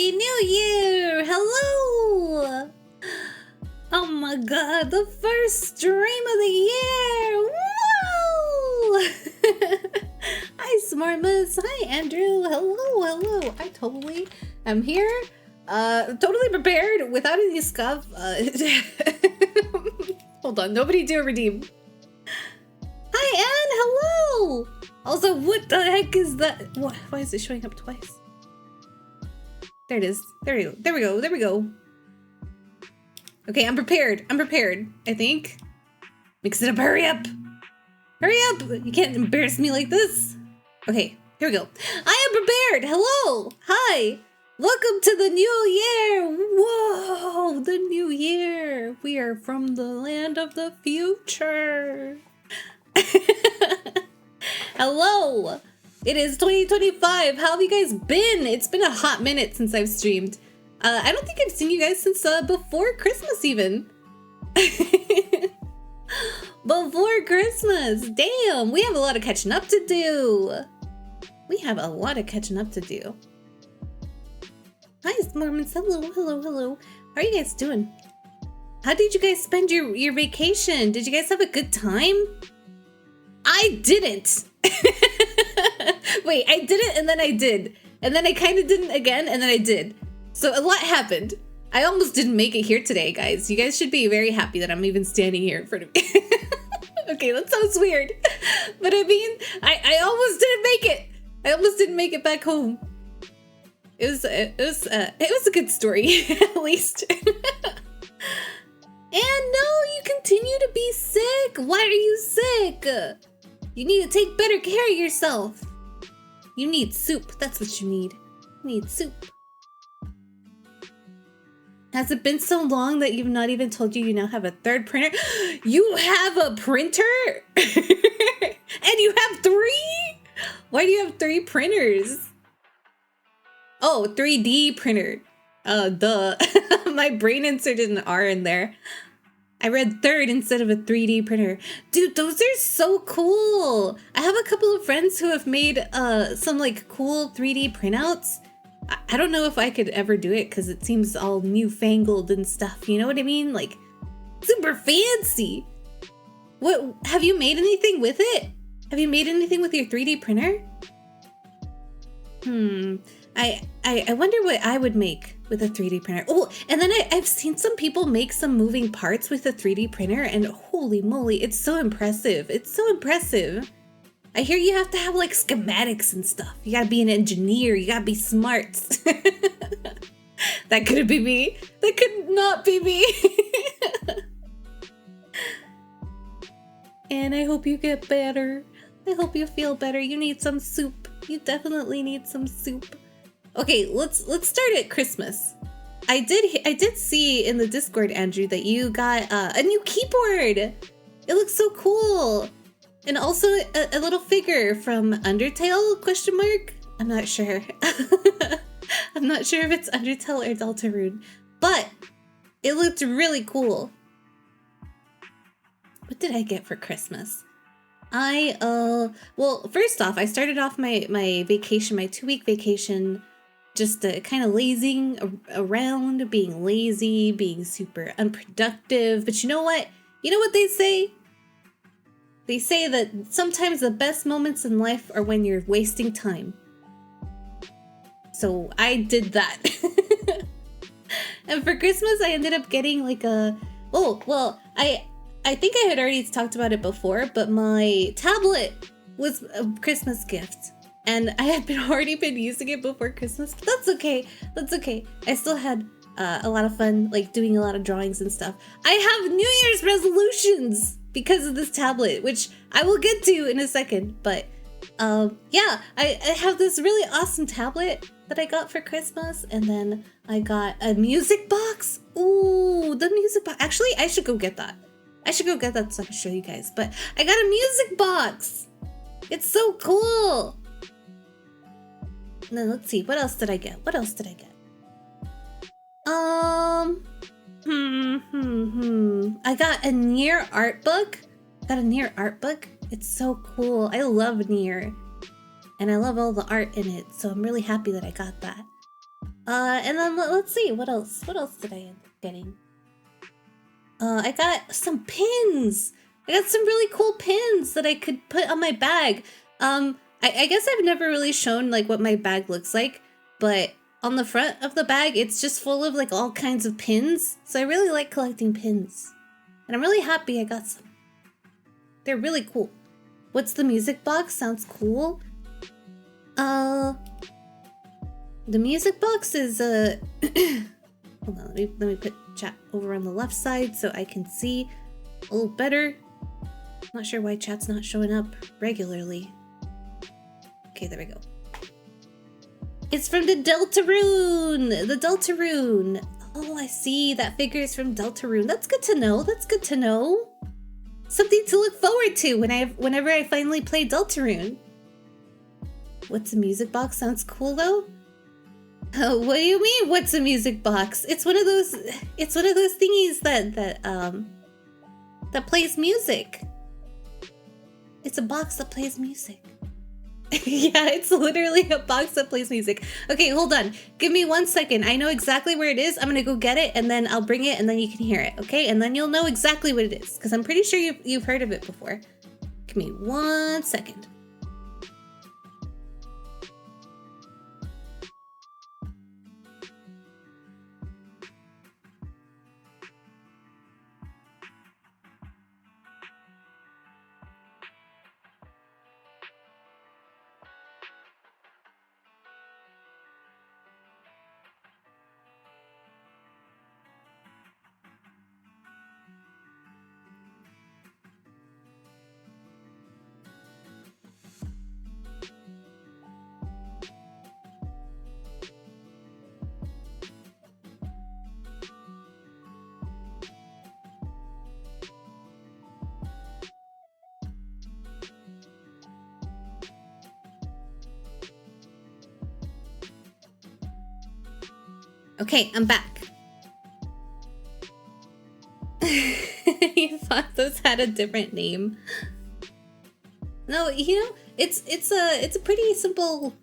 Happy New Year! Hello! Oh my god, the first stream of the year! Whoa! Hi, Smartmas. Hi, Andrew. Hello. I totally am here. Totally prepared without any scuff. Hold on, nobody do a redeem. Hi, Anne. Hello! Also, what the heck is that? Why is it showing up twice? There it is. There we go. Okay, I'm prepared, I think. Mix it up, hurry up! Hurry up! You can't embarrass me like this. Okay, here we go. I am prepared! Hello! Hi! Welcome to the new year! Whoa! The new year! We are from the land of the future! Hello! It is 2025. How have you guys been? It's been a hot minute since I've streamed. I don't think I've seen you guys since before Christmas even. Before Christmas. Damn, we have a lot of catching up to do. Hi, Mormons. Hello. How are you guys doing? How did you guys spend your vacation? Did you guys have a good time? I didn't. Wait, I did it and then I did. And then I kind of didn't again and then I did. So a lot happened. I almost didn't make it here today, guys. You guys should be very happy that I'm even standing here in front of me. Okay, that sounds weird. But I mean, I almost didn't make it. I almost didn't make it back home. It was a good story, at least. And no, you continue to be sick. Why are you sick? You need to take better care of yourself. You need soup. That's what you need. You need soup. Has it been so long that you've not even told you now have a third printer? You have a printer? And you have 3? Why do you have 3 printers? Oh, 3D printer. Duh. My brain inserted an R in there. I read third instead of a 3D printer. Dude, those are so cool. I have a couple of friends who have made some like cool 3D printouts. I don't know if I could ever do it because it seems all newfangled and stuff. You know what I mean? Like super fancy. What, have you made anything with it? Have you made anything with your 3D printer? I wonder what I would make with a 3D printer. Oh, and then I've seen some people make some moving parts with a 3D printer and holy moly, it's so impressive. It's so impressive. I hear you have to have like schematics and stuff. You gotta be an engineer. You gotta be smart. That couldn't be me. That could not be me. And I hope you get better. I hope you feel better. You need some soup. You definitely need some soup. Okay, let's start at Christmas. I did see in the Discord, Andrew, that you got a new keyboard. It looks so cool. And also a little figure from Undertale, question mark? I'm not sure. I'm not sure if it's Undertale or Deltarune, but it looked really cool. What did I get for Christmas? Well, first off, I started off my vacation, my 2-week vacation, just kind of lazing around, being lazy, being super unproductive. But you know what? You know what they say? They say that sometimes the best moments in life are when you're wasting time. So I did that. And for Christmas, I ended up getting like a... Oh, well, I think I had already talked about it before, but my tablet was a Christmas gift. And I had already been using it before Christmas, but that's okay. That's okay. I still had a lot of fun, like doing a lot of drawings and stuff. I have New Year's resolutions because of this tablet, which I will get to in a second. But yeah, I have this really awesome tablet that I got for Christmas, and then I got a music box. Ooh, the music box. Actually, I should go get that. So I can show you guys. But I got a music box. It's so cool. And then let's see, what else did I get? I got a Nier art book. It's so cool. I love Nier. And I love all the art in it, so I'm really happy that I got that. And then let's see, what else? What else did I end up getting? I got some pins. I got some really cool pins that I could put on my bag. I guess I've never really shown like what my bag looks like, but on the front of the bag, it's just full of like all kinds of pins. So I really like collecting pins. And I'm really happy I got some. They're really cool. What's the music box? Sounds cool. The music box is hold on, let me put chat over on the left side so I can see a little better. Not sure why chat's not showing up regularly. Okay, there we go. It's from the Deltarune! The Deltarune! Oh, I see. That figure is from Deltarune. That's good to know. That's good to know. Something to look forward to whenever I finally play Deltarune. What's a music box? Sounds cool though. What do you mean? What's a music box? It's one of those. It's one of those thingies that plays music. It's a box that plays music. Yeah, it's literally a box that plays music. Okay, hold on. Give me 1 second. I know exactly where it is. I'm gonna go get it, and then I'll bring it, and then you can hear it. Okay, and then you'll know exactly what it is, because I'm pretty sure you've heard of it before. Give me 1 second. Okay, I'm back. You thought those had a different name. No, you know, it's a pretty simple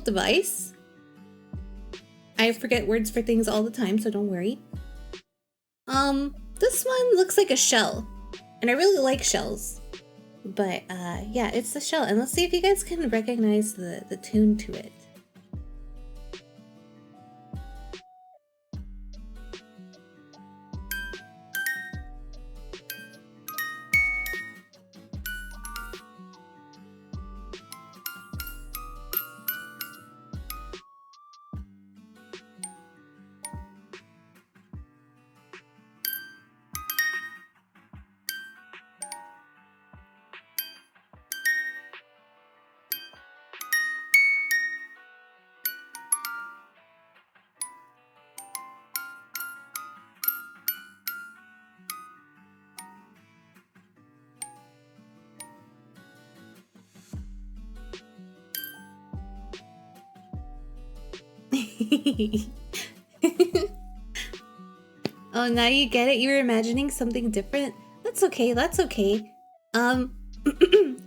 device. I forget words for things all the time, so don't worry. This one looks like a shell, and I really like shells. But yeah, it's the shell, and let's see if you guys can recognize the tune to it. Oh, now you get it? You were imagining something different? That's okay, that's okay. I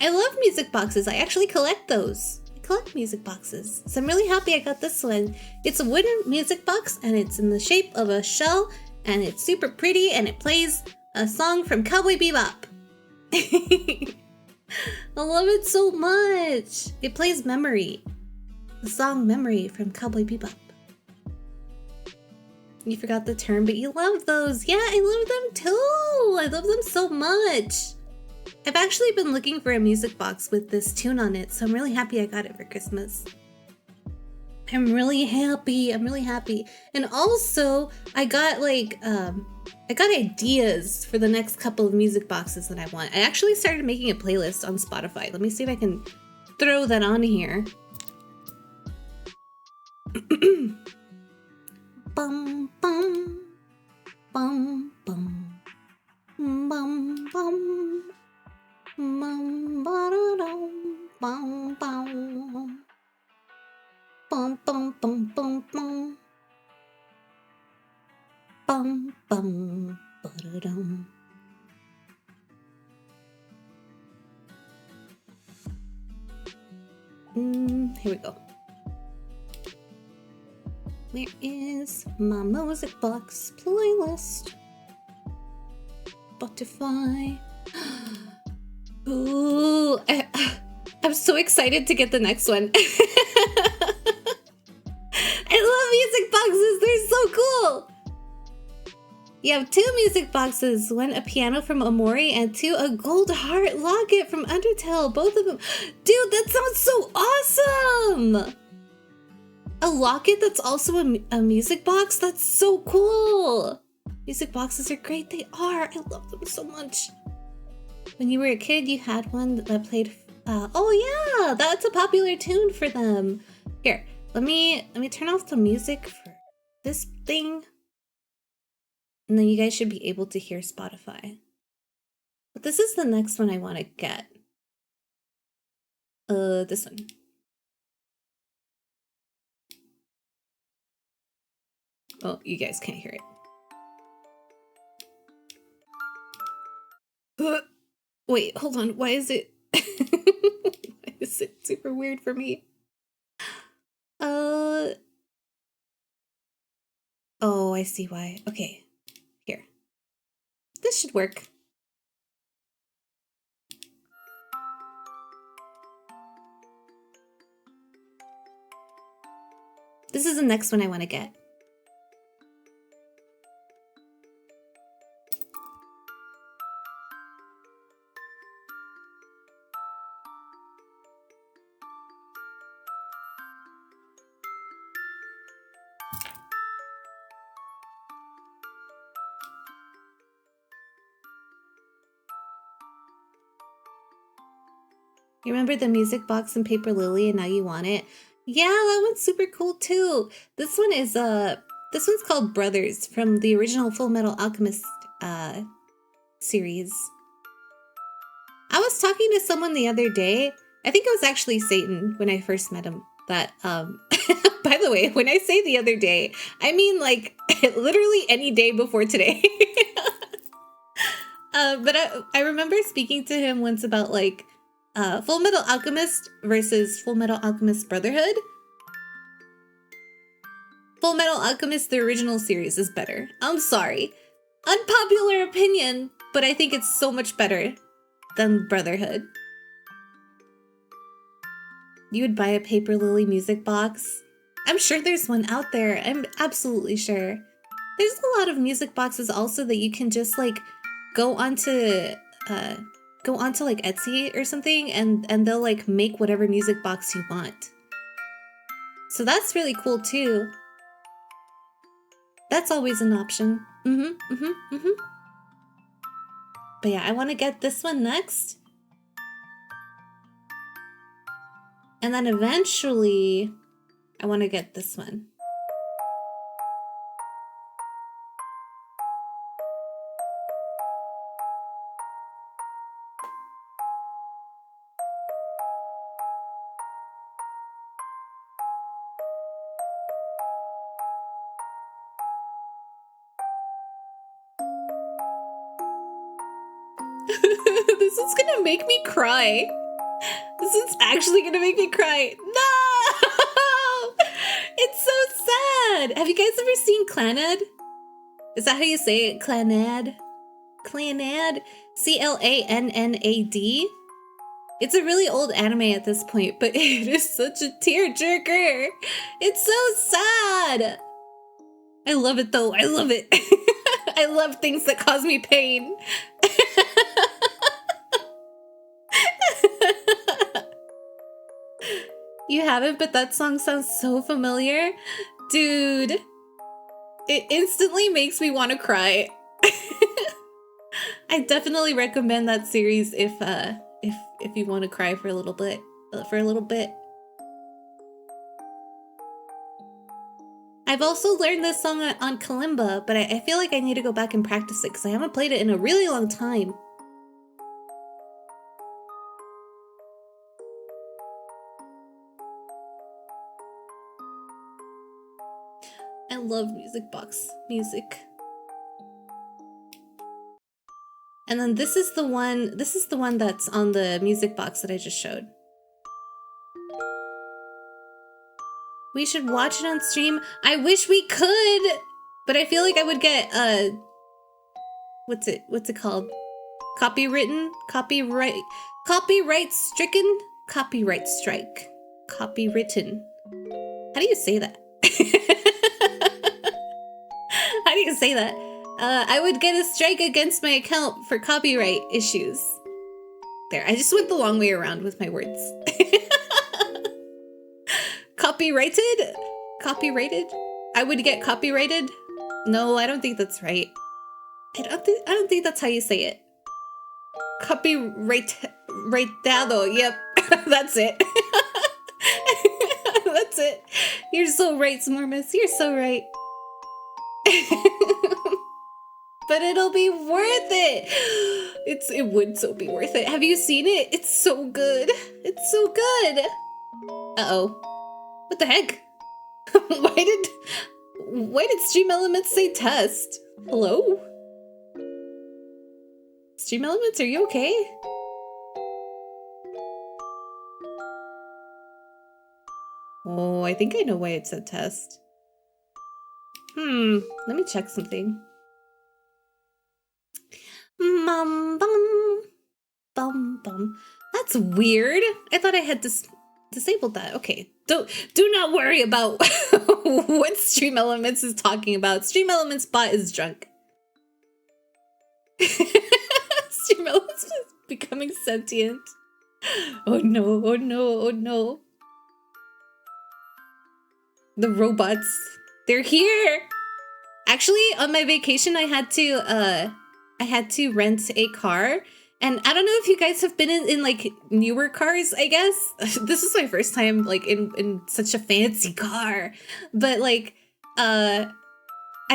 love music boxes. I actually collect those. I collect music boxes. So I'm really happy I got this one. It's a wooden music box, and it's in the shape of a shell, and it's super pretty, and it plays a song from Cowboy Bebop. I love it so much. It plays Memory. The song Memory from Cowboy Bebop. You forgot the term, but you love those. Yeah, I love them too. I love them so much. I've actually been looking for a music box with this tune on it, so I'm really happy I got it for Christmas. I'm really happy. I'm really happy. And also, I got like, I got ideas for the next couple of music boxes that I want. I actually started making a playlist on Spotify. Let me see if I can throw that on here. Bum bum bum bum bum bum bum ba-da-dum, bum bum bum bum bum bum bum bum bum ba-da-dum. Here we go. Where is my music box playlist? Spotify. Ooh, I'm so excited to get the next one. I love music boxes, they're so cool! You have 2 music boxes, 1 a piano from Omori and 2 a gold heart locket from Undertale, both of them. Dude, that sounds so awesome! A locket that's also a music box? That's so cool! Music boxes are great, they are. I love them so much. When you were a kid, you had one that played, oh yeah, that's a popular tune for them. Here, let me turn off the music for this thing. And then you guys should be able to hear Spotify. But this is the next one I want to get. This one. Oh, you guys can't hear it. Wait, hold on. Why is it... Why is it super weird for me? Oh, I see why. Okay. Here. This should work. This is the next one I want to get. You remember the music box in Paper Lily and now you want it? Yeah, that one's super cool too. This one is this one's called Brothers from the original Full Metal Alchemist series. I was talking to someone the other day. I think it was actually Satan when I first met him. That by the way, when I say the other day, I mean like literally any day before today. But I remember speaking to him once about like Full Metal Alchemist versus Full Metal Alchemist Brotherhood. Full Metal Alchemist, the original series, is better. I'm sorry. Unpopular opinion, but I think it's so much better than Brotherhood. You would buy a Paper Lily music box? I'm sure there's one out there. I'm absolutely sure. There's a lot of music boxes also that you can just like go onto like Etsy or something and they'll like make whatever music box you want. So that's really cool too. That's always an option. But yeah, I want to get this one next. And then eventually, I want to get this one. This is gonna make me cry. This is actually gonna make me cry. No! It's so sad. Have you guys ever seen Clannad? Is that how you say it? Clannad? Clannad? Clannad? It's a really old anime at this point, but it is such a tearjerker. It's so sad. I love it though. I love it. I love things that cause me pain. You haven't, but that song sounds so familiar. Dude, it instantly makes me want to cry. I definitely recommend that series if you want to cry for a little bit. I've also learned this song on Kalimba, but I feel like I need to go back and practice it because I haven't played it in a really long time. I love music box music. And then this is the one that's on the music box that I just showed. We should watch it on stream. I wish we could, but I feel like I would get what's it called? Copywritten? Copyright stricken? Copyright strike. Copywritten. How do you say that? How do you say that? I would get a strike against my account for copyright issues. There, I just went the long way around with my words. Copyrighted? Copyrighted? I would get copyrighted? No, I don't think that's right. I don't think that's how you say it. Rightado, yep. That's it. That's it. You're so right, Smormus. You're so right. But it'll be worth it. It would so be worth it. Have you seen it? It's so good. It's so good. Uh-oh. What the heck? Why did Stream Elements say test? Hello? Stream Elements, are you okay? Oh, I think I know why it said test. Let me check something. Bum bum bum bum. That's weird. I thought I had disabled that. Okay. Do not worry about what Stream Elements is talking about. Stream Elements bot is drunk. Stream Elements is becoming sentient. Oh no, oh no, oh no. The robots. They're here. Actually, on my vacation I had to rent a car. And I don't know if you guys have been in like newer cars, I guess. This is my first time like in such a fancy car. But like I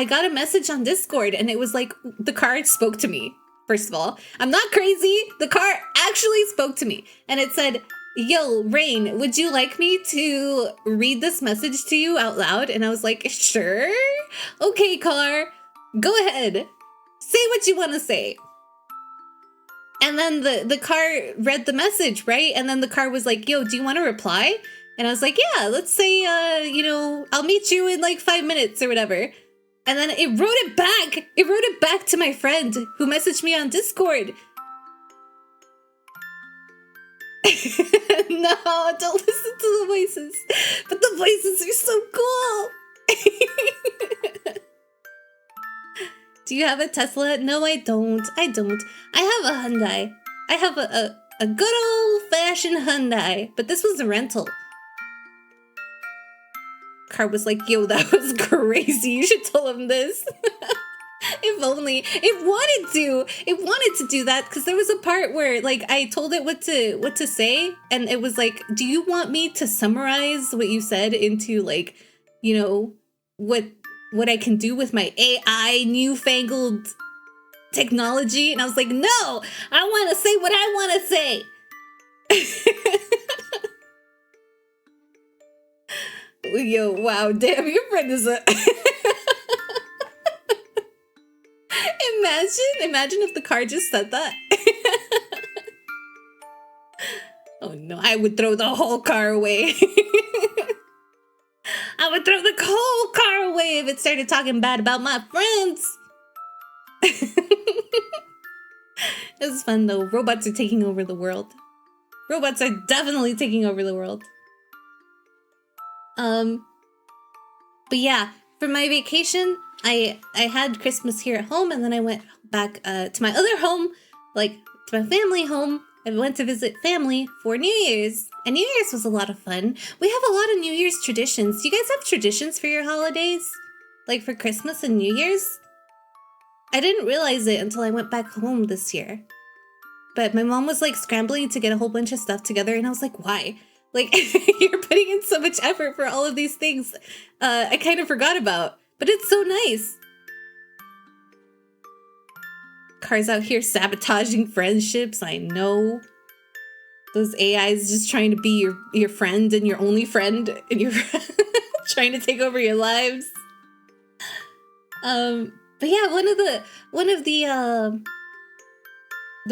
got a message on Discord and it was like the car spoke to me. First of all, I'm not crazy. The car actually spoke to me and it said, "Yo, Rain, would you like me to read this message to you out loud?" And I was like, "Sure. Okay, car. Go ahead. Say what you want to say." And then the car read the message, right? And then the car was like, "Yo, do you want to reply?" And I was like, "Yeah, let's say, I'll meet you in like 5 minutes or whatever." And then it wrote it back. It wrote it back to my friend who messaged me on Discord. No, don't listen to the voices. But the voices are so cool. Do you have a Tesla? No, I don't. I have a Hyundai. I have a good old-fashioned Hyundai. But this was a rental. Car was like, "Yo, that was crazy. You should tell him this." If only. It wanted to do that because there was a part where like I told it what to say and it was like, "Do you want me to summarize what you said into like, what I can do with my AI newfangled technology?" And I was like, "No, I want to say what I want to say." Yo, wow, damn, your friend is a... Imagine if the car just said that. Oh no, I would throw the whole car away. I would throw the whole car away if it started talking bad about my friends. It was fun though. Robots are taking over the world. Robots are definitely taking over the world. But yeah, for my vacation, I had Christmas here at home, and then I went back to my other home, like to my family home. I went to visit family for New Year's, and New Year's was a lot of fun. We have a lot of New Year's traditions. Do you guys have traditions for your holidays? Like for Christmas and New Year's? I didn't realize it until I went back home this year. But my mom was like scrambling to get a whole bunch of stuff together, and I was like, why? Like, you're putting in so much effort for all of these things I kind of forgot about. But it's so nice. Cars out here sabotaging friendships, I know. Those AIs just trying to be your friend and your only friend, and you're trying to take over your lives. But yeah, one of the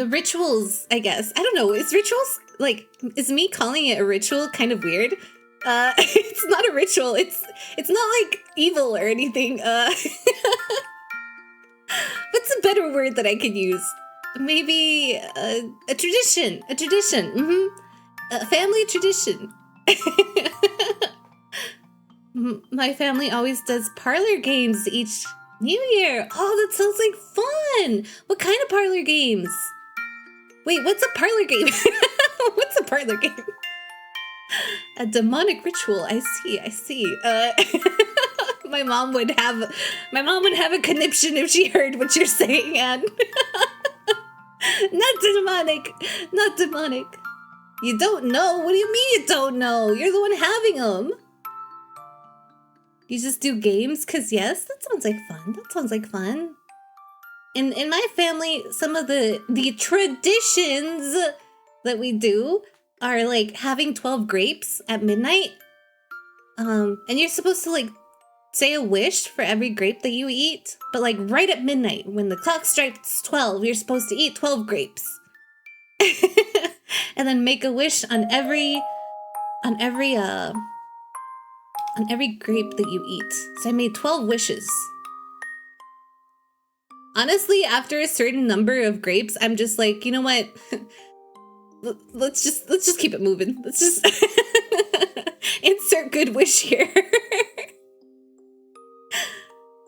rituals, I guess. I don't know, is me calling it a ritual kind of weird? It's not a ritual. It's not like evil or anything. What's a better word that I could use? Maybe a tradition. A tradition. A family tradition. My family always does parlor games each New Year. Oh, that sounds like fun. What kind of parlor games? Wait, what's a parlor game? What's a parlor game? A demonic ritual. I see. My mom would have a conniption if she heard what you're saying, Anne. Not demonic. You don't know? What do you mean you don't know? You're the one having them. You just do games? Cause yes, that sounds like fun. In my family, some of the traditions that we do are like having 12 grapes at midnight. And you're supposed to like say a wish for every grape that you eat, but like right at midnight when the clock strikes 12, you're supposed to eat 12 grapes. And then make a wish on every grape that you eat. So I made 12 wishes. Honestly, after a certain number of grapes, I'm just like, you know what? Let's just keep it moving. Let's just insert good wish here.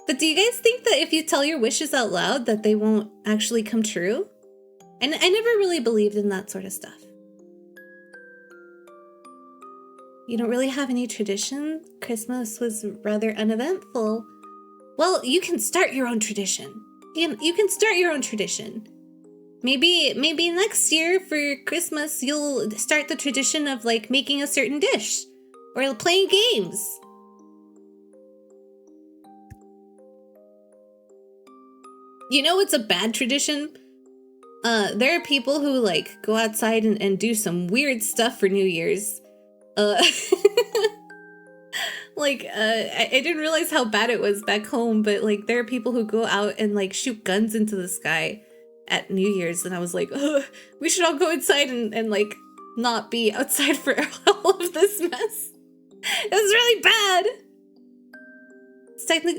But do you guys think that if you tell your wishes out loud that they won't actually come true? And I never really believed in that sort of stuff. You don't really have any tradition? Christmas was rather uneventful. Well, you can start your own tradition. You can start your own tradition. Maybe next year for Christmas, you'll start the tradition of like making a certain dish or playing games. You know what's a bad tradition? There are people who like go outside and do some weird stuff for New Year's. I didn't realize how bad it was back home, but like there are people who go out and like shoot guns into the sky at New Year's, and I was like, oh, we should all go inside and like not be outside for all of this mess. It was really bad.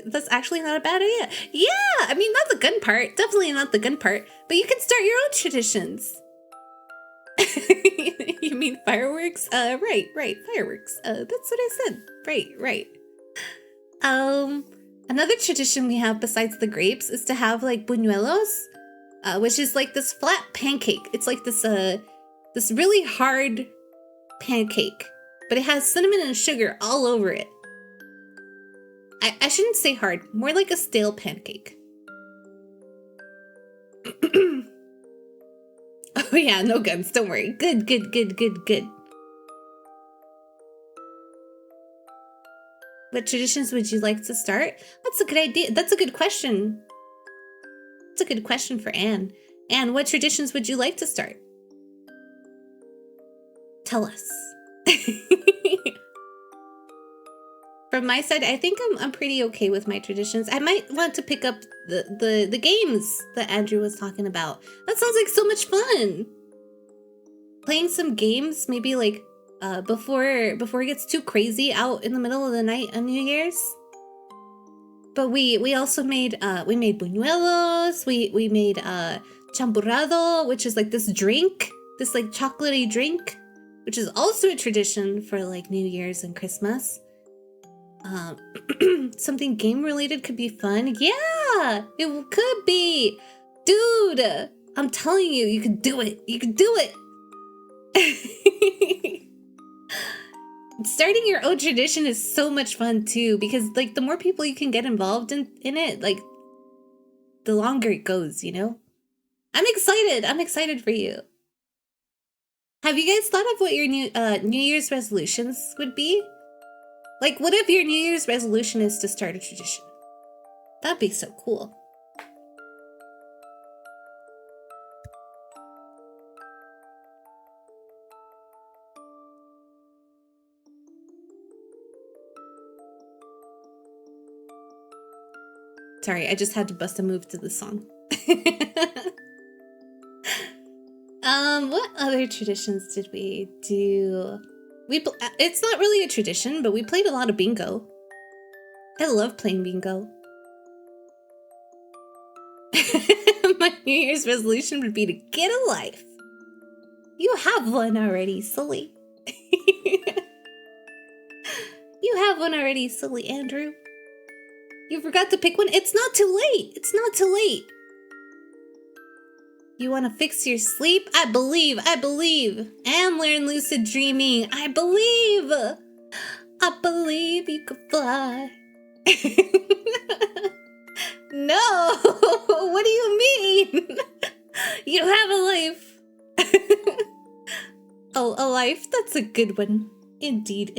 That's actually not a bad idea. Yeah, I mean, not the gun part. Definitely not the gun part. But you can start your own traditions. You mean fireworks? Right, fireworks. That's what I said. Right. Another tradition we have besides the grapes is to have like buñuelos, which is like this flat pancake. It's like this really hard pancake, but it has cinnamon and sugar all over it. I shouldn't say hard, more like a stale pancake. Oh yeah, no guns, don't worry. Good. What traditions would you like to start? That's a good idea. That's a good question. That's a good question for Anne. Anne, what traditions would you like to start? Tell us. From my side, I think I'm pretty okay with my traditions. I might want to pick up the games that Andrew was talking about. That sounds like so much fun. Playing some games, maybe like before it gets too crazy out in the middle of the night on New Year's. But we also made buñuelos. We made champurrado, which is like this drink, this like chocolatey drink, which is also a tradition for like New Year's and Christmas. Something game related could be fun. Yeah, it could be. Dude, I'm telling you, you can do it. You can do it. Starting your own tradition is so much fun too, because like the more people you can get involved in it, like the longer it goes, you know? I'm excited for you. Have you guys thought of what your New Year's resolutions would be? Like, what if your New Year's resolution is to start a tradition? That'd be so cool. Sorry, I just had to bust a move to the song. What other traditions did we do? It's not really a tradition, but we played a lot of bingo. I love playing bingo. My New Year's resolution would be to get a life. You have one already, silly. You have one already, silly Andrew. You forgot to pick one? It's not too late. It's not too late. You want to fix your sleep? I believe. And learn lucid dreaming. I believe you can fly. No, what do you mean? You have a life. Oh, a life? That's a good one. Indeed.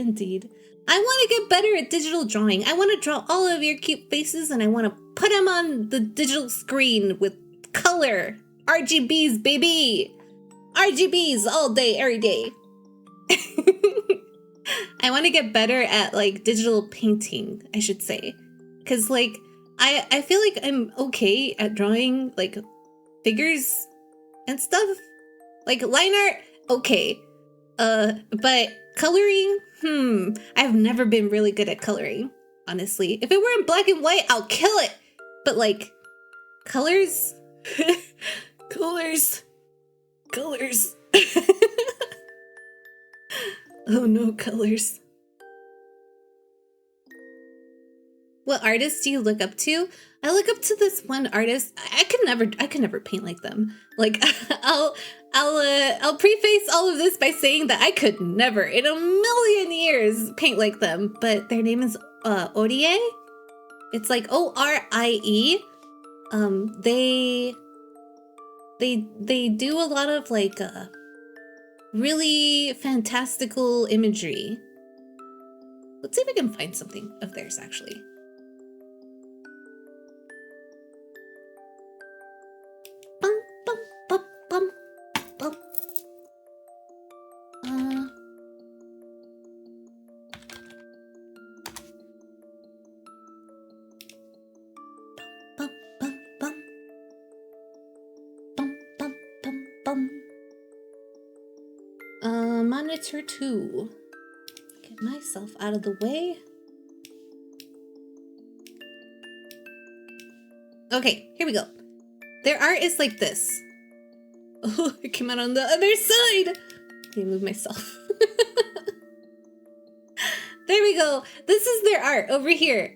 I want to get better at digital drawing. I want to draw all of your cute faces and I want to put them on the digital screen with color. RGBs, baby. RGBs all day, every day. I want to get better at like digital painting, I should say. Because like, I feel like I'm okay at drawing like figures and stuff. Like line art, okay. But coloring, I've never been really good at coloring, honestly. If it were in black and white, I'll kill it. But like, colors? Colors. Oh no, colors. What artists do you look up to? I look up to this one artist. I could never paint like them. Like I'll preface all of this by saying that I could never in a million years paint like them, but their name is Orie. It's like Orie. They do a lot of like really fantastical imagery. Let's see if I can find something of theirs actually. Monitor 2. Get myself out of the way. Okay, here we go. Their art is like this. Oh, it came out on the other side. Let me move myself. There we go. This is their art over here.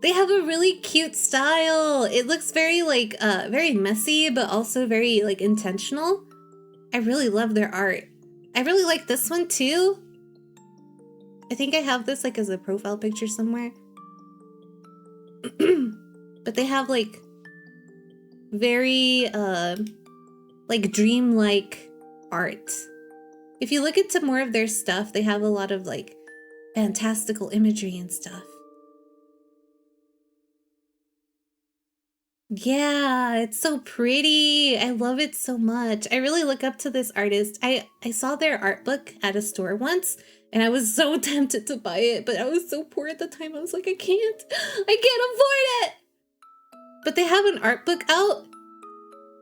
They have a really cute style. It looks very like very messy, but also very like intentional. I really love their art. I really like this one too. I think I have this like as a profile picture somewhere. But they have like very like dreamlike art. If you look into more of their stuff, they have a lot of like fantastical imagery and stuff. Yeah, it's so pretty. I love it so much. I really look up to this artist. I saw their art book at a store once and I was so tempted to buy it, but I was so poor at the time. I was like, I can't afford it. But they have an art book out.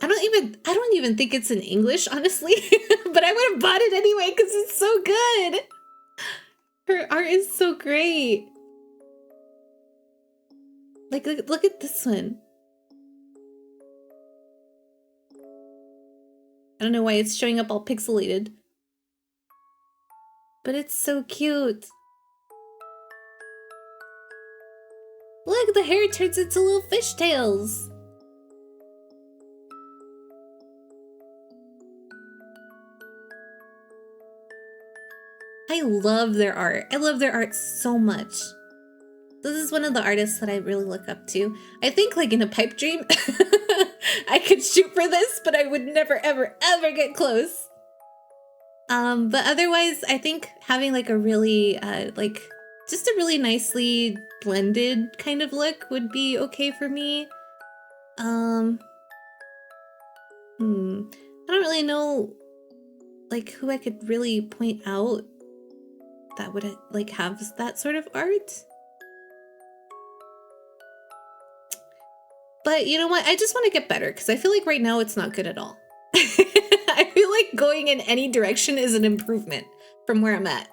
I don't even think it's in English, honestly, but I would have bought it anyway because it's so good. Her art is so great. Like, look at this one. I don't know why it's showing up all pixelated. But it's so cute. Look, the hair turns into little fishtails. I love their art. I love their art so much. This is one of the artists that I really look up to. I think like in a pipe dream, I could shoot for this, but I would never, ever, ever get close. But otherwise, I think having like a really, like, just a really nicely blended kind of look would be okay for me. I don't really know, like, who I could really point out that would, like, have that sort of art. But you know what? I just want to get better because I feel like right now it's not good at all. I feel like going going in any direction is an improvement from where I'm at.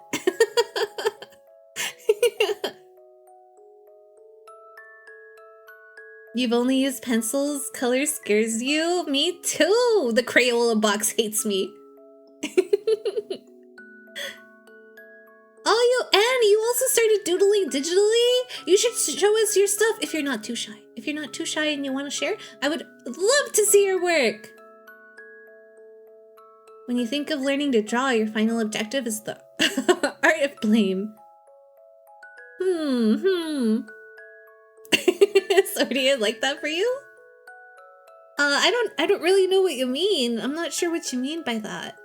You've only used pencils? Color scares you? Me too! The Crayola box hates me. Oh, you also started doodling digitally? You should show us your stuff if you're not too shy. If you're not too shy and you want to share, I would love to see your work. When you think of learning to draw, your final objective is the art of blame. So do you like that for you? I don't really know what you mean. I'm not sure what you mean by that.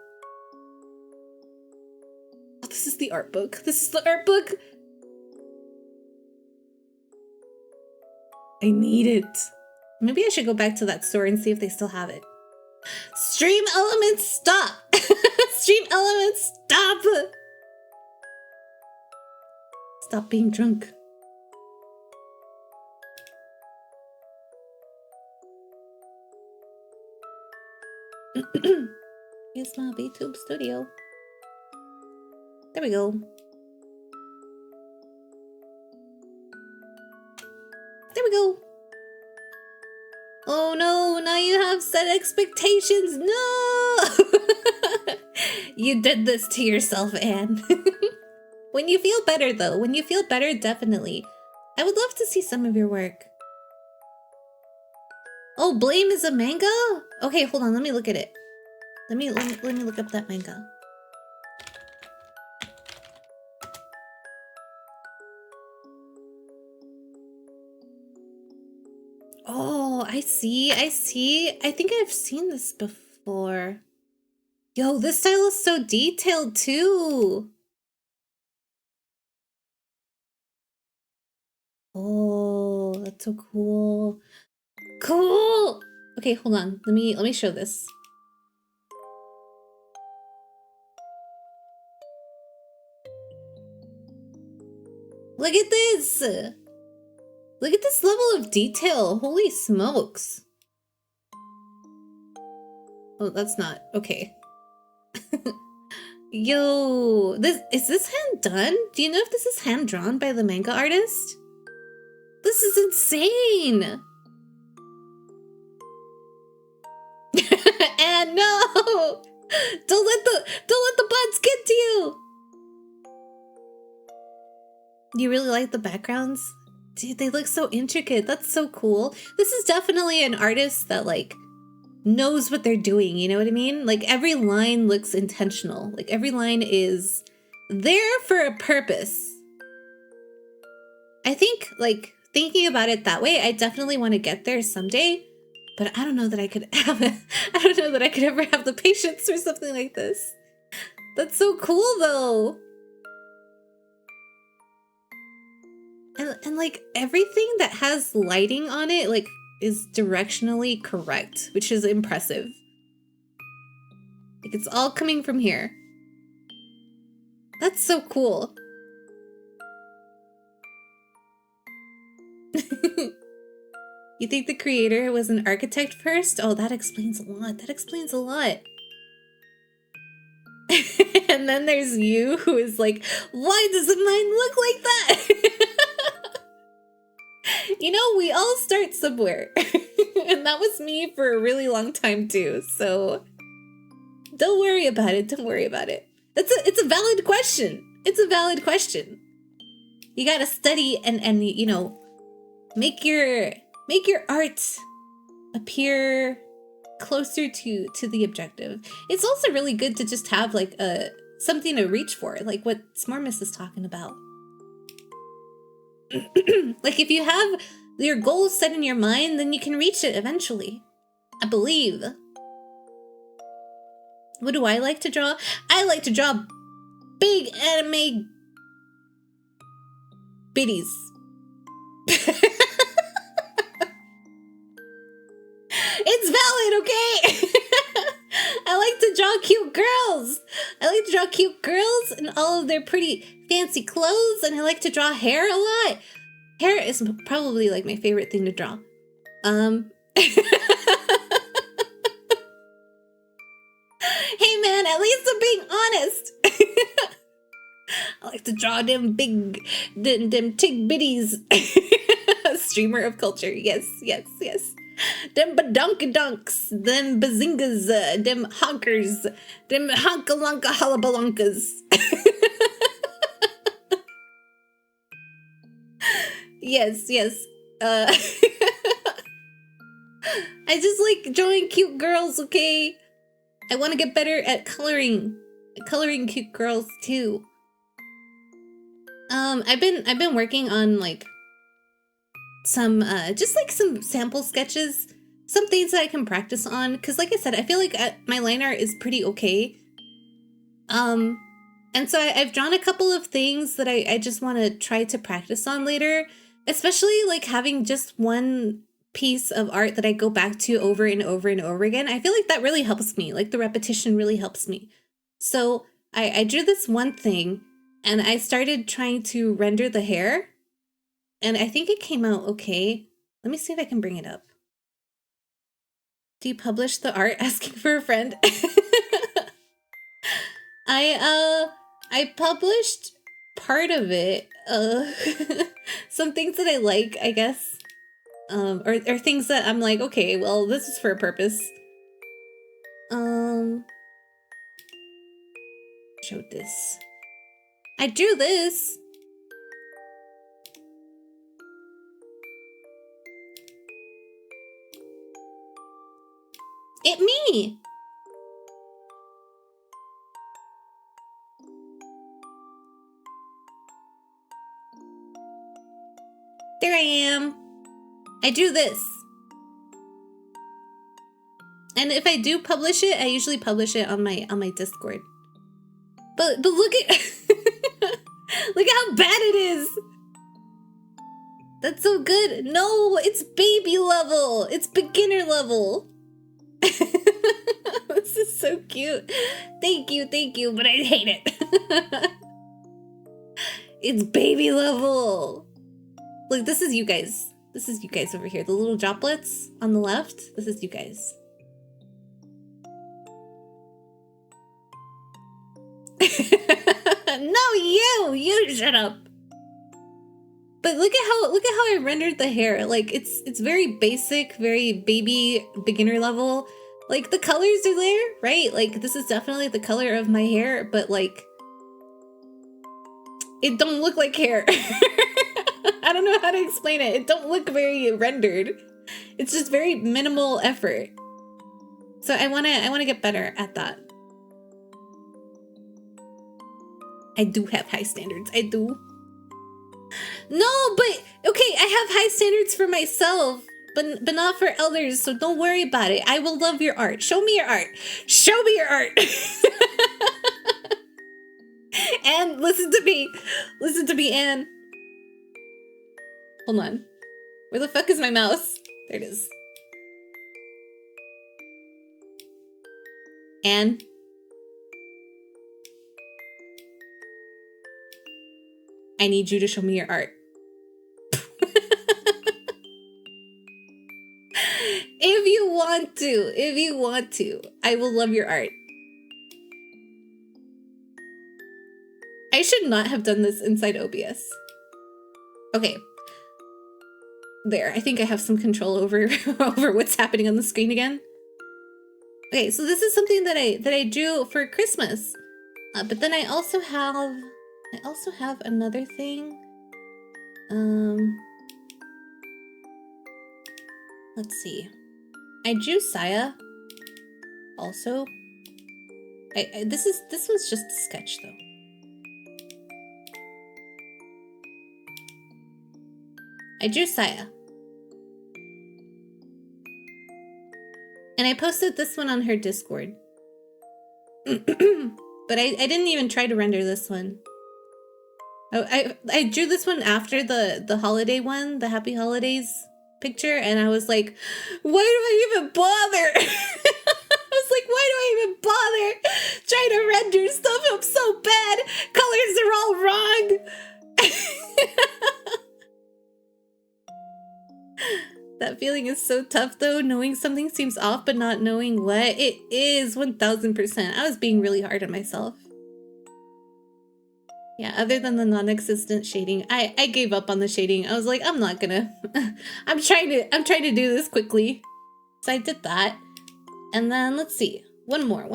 Oh, this is the art book. This is the art book. I need it. Maybe I should go back to that store and see if they still have it. Stream Elements, stop! Stream Elements, stop! Stop being drunk. Here's my VTube studio. There we go. There we go. Oh no, now you have set expectations. No! You did this to yourself, Anne. When you feel better, though. When you feel better, definitely. I would love to see some of your work. Oh, Blame is a manga? Okay, hold on. Let me look at it. Let me look up that manga. Oh, I see. I think I've seen this before. Yo, this style is so detailed too. Oh, that's so cool. Cool. Okay, hold on. Let me show this. Look at this. Look at this level of detail. Holy smokes. Oh, that's not okay. Yo, is this hand done? Do you know if this is hand drawn by the manga artist? This is insane. And no, don't let the buds get to you. You really like the backgrounds? Dude, they look so intricate. That's so cool. This is definitely an artist that like knows what they're doing, you know what I mean? Like every line looks intentional. Like every line is there for a purpose. I think like thinking about it that way, I definitely want to get there someday, but I don't know that I could have it. I don't know that I could ever have the patience for something like this. That's so cool though. And like everything that has lighting on it like is directionally correct, which is impressive. Like it's all coming from here. That's so cool. You think the creator was an architect first? Oh, that explains a lot. That explains a lot. And then there's you who is like, why doesn't mine look like that? You know, we all start somewhere. And that was me for a really long time too. So don't worry about it. Don't worry about it. It's a valid question. It's a valid question. You gotta study and you know, make your art appear closer to the objective. It's also really good to just have like something to reach for, like what Smarmus is talking about. Like if you have your goals set in your mind, then you can reach it eventually. I believe. What do I like to draw? I like to draw big anime biddies. It's valid, okay? I like to draw cute girls. I like to draw cute girls in all of their pretty fancy clothes, and I like to draw hair a lot. Hair is probably like my favorite thing to draw. Hey man, at least I'm being honest. I like to draw them tig bitties. Streamer of culture. Yes. Them badonkadunks, them bazingas, them honkers, them honkalonka halabalonkas. Yes. I just like drawing cute girls, okay? I want to get better at coloring cute girls too. I've been working on like some just like some sample sketches, some things that I can practice on, because like I said, I feel like my line art is pretty okay. And so I've drawn a couple of things that I just want to try to practice on later, especially like having just one piece of art that I go back to over and over and over again. I feel like that really helps me. Like the repetition really helps me. So I drew this one thing and I started trying to render the hair, and I think it came out okay. Let me see if I can bring it up. Do you publish the art? Asking for a friend. I published part of it. Some things that I like, I guess. Or things that I'm like, okay, well, this is for a purpose. Showed this. I drew this. It me. There I am. I drew this. And if I do publish it, I usually publish it on my Discord. But look at look at how bad it is. That's so good. No, it's baby level. It's beginner level. This is so cute. Thank you, but I hate it. It's baby level. Look, this is you guys. This is you guys over here. The little droplets on the left. This is you guys. No, you shut up. But look at how I rendered the hair. Like it's very basic, very baby beginner level. Like the colors are there, right? Like this is definitely the color of my hair, but like it don't look like hair. I don't know how to explain it. It don't look very rendered. It's just very minimal effort. So I wanna get better at that. I do have high standards. I do. No, but okay, I have high standards for myself, but not for others, so don't worry about it. I will love your art. Show me your art. Show me your art. And listen to me. Listen to me, Anne. Hold on. Where the fuck is my mouse? There it is. Anne. I need you to show me your art. If you want to, I will love your art. I should not have done this inside OBS. Okay. There, I think I have some control over over what's happening on the screen again. Okay, so this is something that I drew for Christmas. But then I also have another thing. Let's see. I drew Saya. Also. This one's just a sketch though. I drew Saya. And I posted this one on her Discord. But I didn't even try to render this one. I drew this one after the holiday one, the Happy Holidays picture, and I was like, why do I even bother? I was like, why do I even bother trying to render stuff? I'm so bad. Colors are all wrong. That feeling is so tough though, knowing something seems off but not knowing what. It is 1000%. I was being really hard on myself. Yeah, other than the non-existent shading, I gave up on the shading. I was like, I'm not gonna I'm trying to do this quickly. So I did that. And then let's see. One more,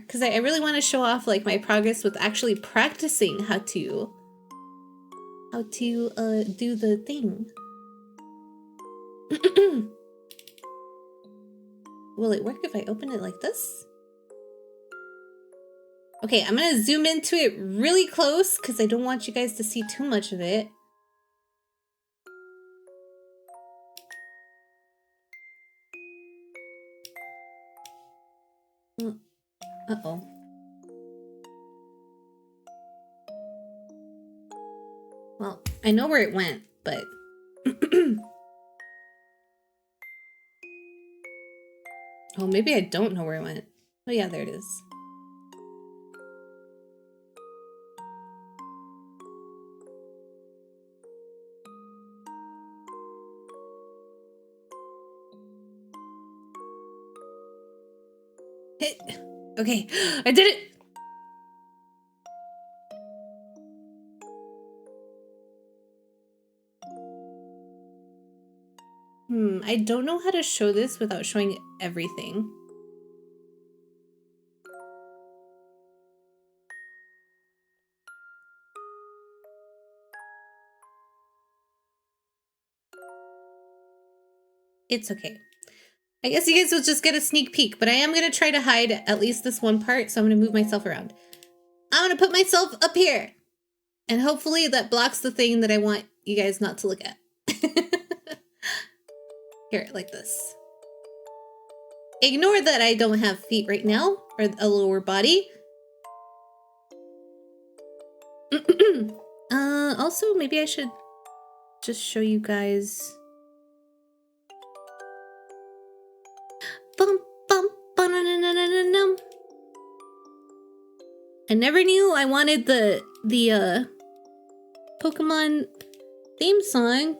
because I really want to show off like my progress with actually practicing how to do the thing. Will it work if I open it like this? Okay, I'm gonna zoom into it really close because I don't want you guys to see too much of it. Uh-oh. Well, I know where it went, but... Oh, maybe I don't know where it went. Oh yeah, there it is. Hit. Okay, I did it! I don't know how to show this without showing everything. It's okay. I guess you guys will just get a sneak peek, but I am going to try to hide at least this one part, so I'm going to move myself around. I'm going to put myself up here, and hopefully that blocks the thing that I want you guys not to look at. Here, like this. Ignore that I don't have feet right now, or a lower body. Also, maybe I should just show you guys... I never knew I wanted the Pokemon theme song.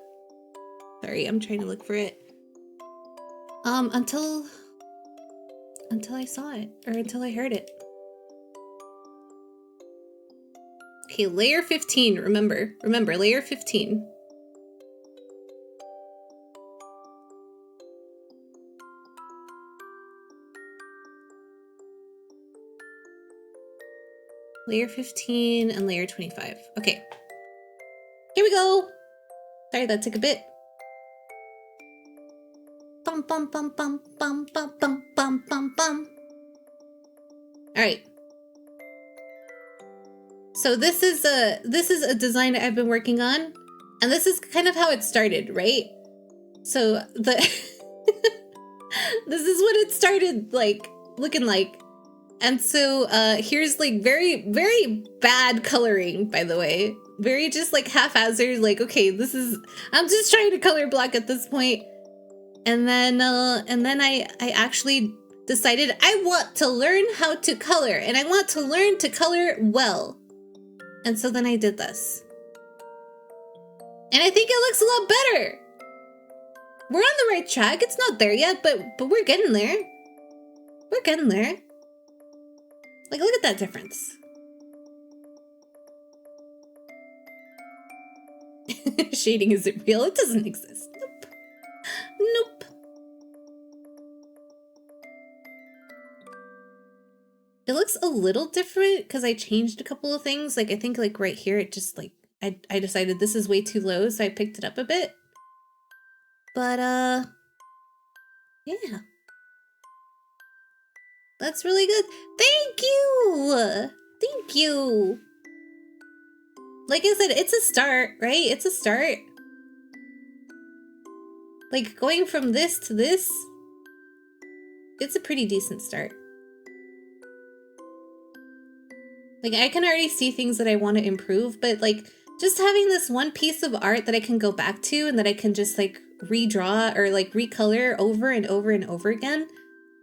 Sorry, I'm trying to look for it. Until I saw it, or until I heard it. Okay, layer 15, remember, layer 15. Layer 15 and layer 25. Okay. Here we go. Sorry, that took a bit. Bum bum bum bum bum bum bum bum bum bum. Alright. So this is a design I've been working on, and this is kind of how it started, right? So the this is what it started like looking like. And so here's like very, very bad coloring, by the way. Very just like haphazard, like, okay, this is, I'm just trying to color block at this point. And then I actually decided I want to learn how to color, and I want to learn to color well. And so then I did this. And I think it looks a lot better. We're on the right track. It's not there yet, but we're getting there. We're getting there. Like, look at that difference. Shading isn't real. It doesn't exist. Nope. Nope. It looks a little different because I changed a couple of things. Like, I think, like, right here, it just, like, I decided this is way too low, so I picked it up a bit. But, yeah. That's really good. Thank you! Thank you! Like I said, it's a start, right? It's a start. Like, going from this to this, it's a pretty decent start. Like, I can already see things that I want to improve, but, like, just having this one piece of art that I can go back to and that I can just, like, redraw or, like, recolor over and over and over again,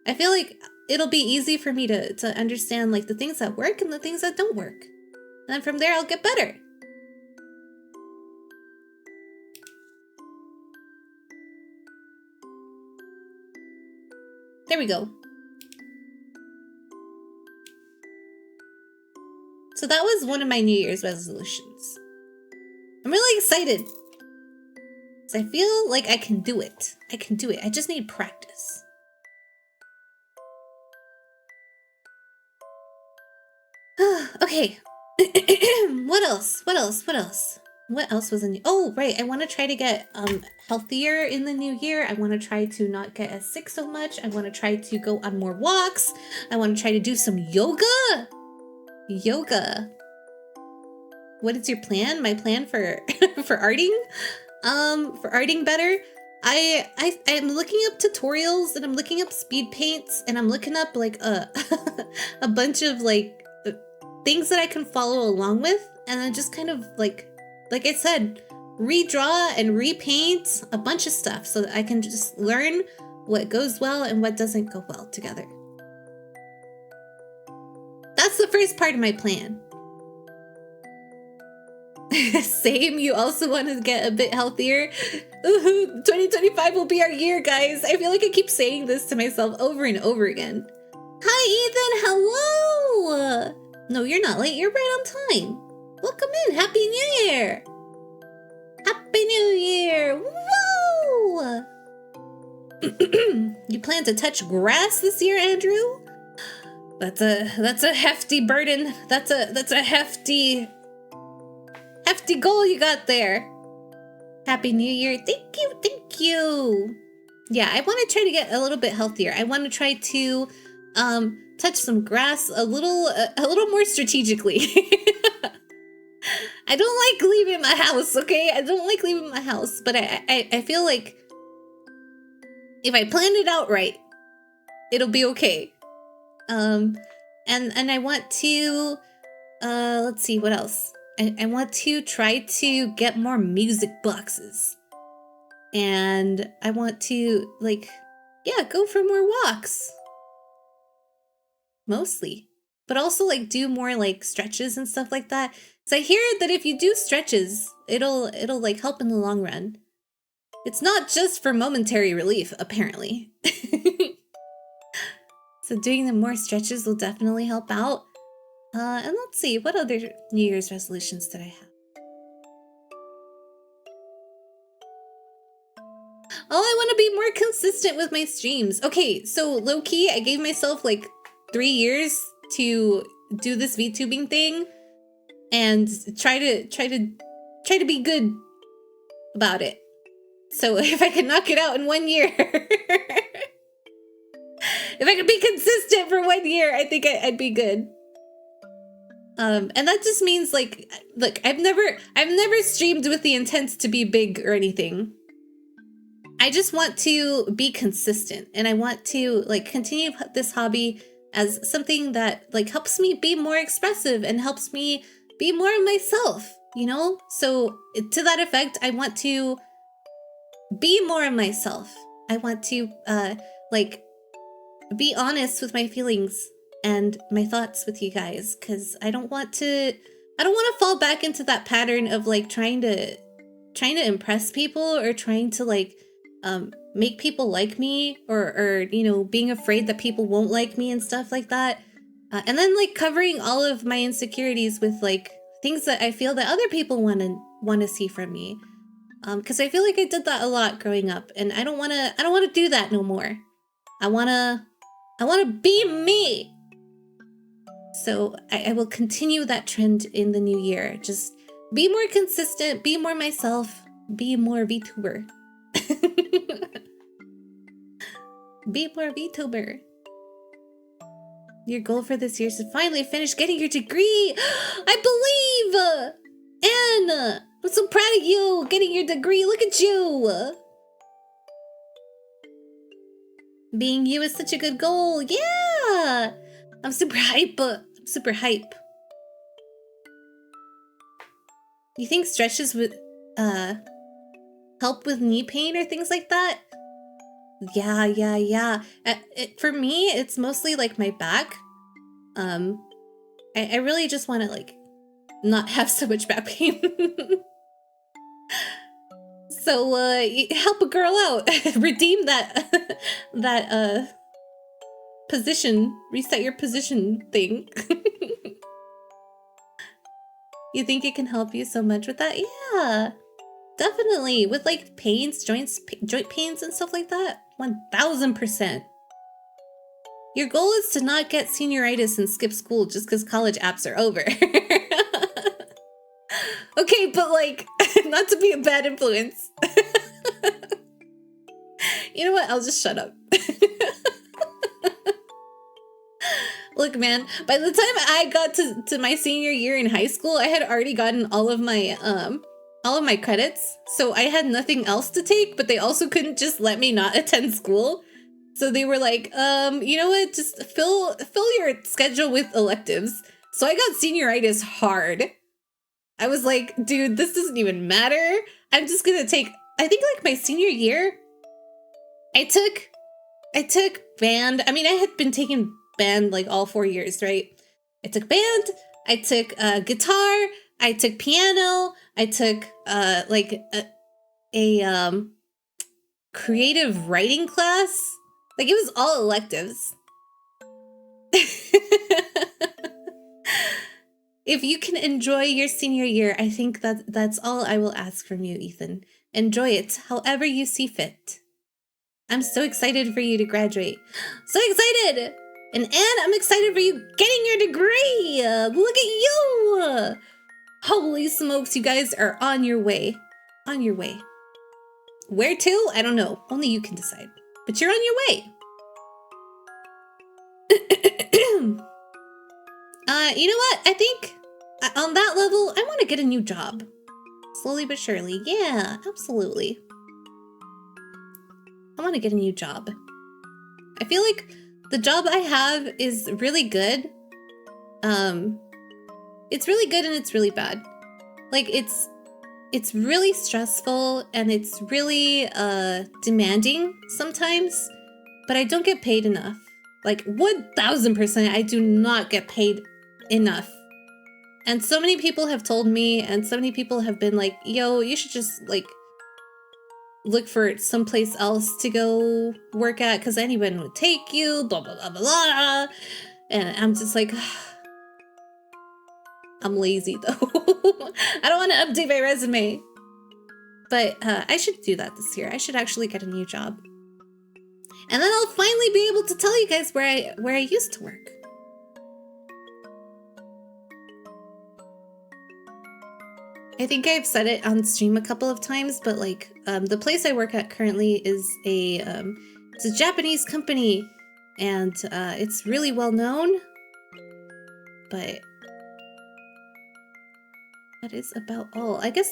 I feel like it'll be easy for me to understand, like, the things that work and the things that don't work. And then from there, I'll get better. There we go. So that was one of my New Year's resolutions. I'm really excited. So I feel like I can do it. I can do it. I just need practice. Okay. What else? What else? What else? What else was in? Oh, right. I want to try to get healthier in the new year. I want to try to not get as sick so much. I want to try to go on more walks. I want to try to do some yoga. Yoga. What is your plan? My plan for for arting? For arting better. I'm looking up tutorials and I'm looking up speed paints and I'm looking up like a bunch of like things that I can follow along with, and then just kind of like I said, redraw and repaint a bunch of stuff so that I can just learn what goes well and what doesn't go well together. That's the first part of my plan. Same, you also want to get a bit healthier. 2025 will be our year, guys. I feel like I keep saying this to myself over and over again. Hi, Ethan. Hello. No, you're not late. You're right on time. Welcome in. Happy New Year. Happy New Year. Whoa. You plan to touch grass this year, Andrew? That's a hefty burden. That's a hefty goal you got there. Happy New Year. Thank you. Thank you. Yeah, I want to try to get a little bit healthier. I want to try to touch some grass a little more strategically. I don't like leaving my house, okay? I don't like leaving my house, but I feel like if I plan it out right, it'll be okay. And I want to let's see what else. I want to try to get more music boxes. And I want to go for more walks. Mostly. But also do more stretches and stuff like that. So I hear that if you do stretches, it'll help in the long run. It's not just for momentary relief, apparently. So doing the more stretches will definitely help out. And let's see, what other New Year's resolutions did I have? Oh, I want to be more consistent with my streams. Okay, so low-key, I gave myself 3 years to do this VTubing thing and try to be good about it. So if I could knock it out in 1 year, if I could be consistent for 1 year, I think I'd be good. And that just means look, I've never streamed with the intent to be big or anything. I just want to be consistent, and I want to continue this hobby as something that helps me be more expressive and helps me be more of myself, you know? So to that effect, I want to be more of myself. I want to be honest with my feelings and my thoughts with you guys, because I don't want to fall back into that pattern of trying to impress people or trying to make people like me or you know, being afraid that people won't like me and stuff like that. And then covering all of my insecurities with things that I feel that other people want to see from me. Because I feel like I did that a lot growing up, and I don't want to do that no more. I want to be me. So I will continue that trend in the new year. Just be more consistent, be more myself, be more VTuber. Be more VTuber. Your goal for this year is to finally finish getting your degree. I believe! Anne, I'm so proud of you getting your degree. Look at you. Being you is such a good goal. Yeah! I'm super hype. I'm super hype. You think stretches would help with knee pain or things like that? Yeah. For me, it's mostly my back. I really just want to not have so much back pain. So help a girl out. Redeem that reset your position thing. You think it can help you so much with that? Yeah, definitely. With like pains, joint pains and stuff like that. 1000%. Your goal is to not get senioritis and skip school just because college apps are over. Okay, but like, not to be a bad influence. You know what? I'll just shut up. Look, man, by the time I got to my senior year in high school, I had already gotten all of my credits. So I had nothing else to take, but they also couldn't just let me not attend school. So they were like, you know what? Just fill your schedule with electives. So I got senioritis hard. I was like, dude, this doesn't even matter. I'm just gonna take, I think like my senior year, I took band. I mean, I had been taking band like all 4 years, right? I took band, I took guitar, I took piano, I took like a creative writing class. Like it was all electives. If you can enjoy your senior year, I think that's all I will ask from you, Ethan. Enjoy it however you see fit. I'm so excited for you to graduate. So excited! And Anne, I'm excited for you getting your degree! Look at you! Holy smokes, you guys are on your way. On your way. Where to? I don't know. Only you can decide. But you're on your way. You know what? I think on that level, I want to get a new job. Slowly but surely. Yeah, absolutely. I want to get a new job. I feel like the job I have is really good. It's really good and it's really bad. Like it's really stressful and it's really demanding sometimes, but I don't get paid enough. Like 1000%, I do not get paid enough. And so many people have told me, and so many people have been like, yo, you should just like look for someplace else to go work at because anyone would take you, blah, blah, blah, blah, blah. And I'm just like, I'm lazy though. I don't want to update my resume. But I should do that this year. I should actually get a new job. And then I'll finally be able to tell you guys where I used to work. I think I've said it on stream a couple of times, but like the place I work at currently is it's a Japanese company, and it's really well known. But that is about all. I guess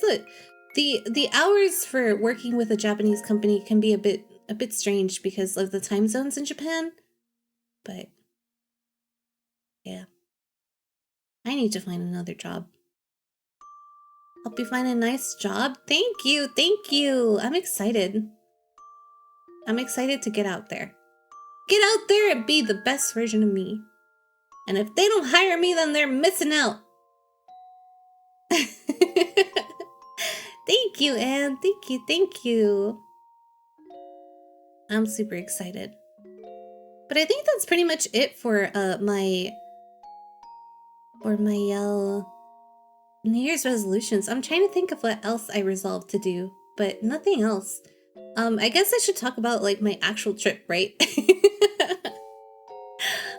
the hours for working with a Japanese company can be a bit strange because of the time zones in Japan. But yeah, I need to find another job. Hope you find a nice job. Thank you, thank you. I'm excited. I'm excited to get out there. Get out there and be the best version of me. And if they don't hire me, then they're missing out. Thank you, Anne. Thank you, thank you. I'm super excited. But I think that's pretty much it for my New Year's resolutions. I'm trying to think of what else I resolved to do, but nothing else. I guess I should talk about like my actual trip, right?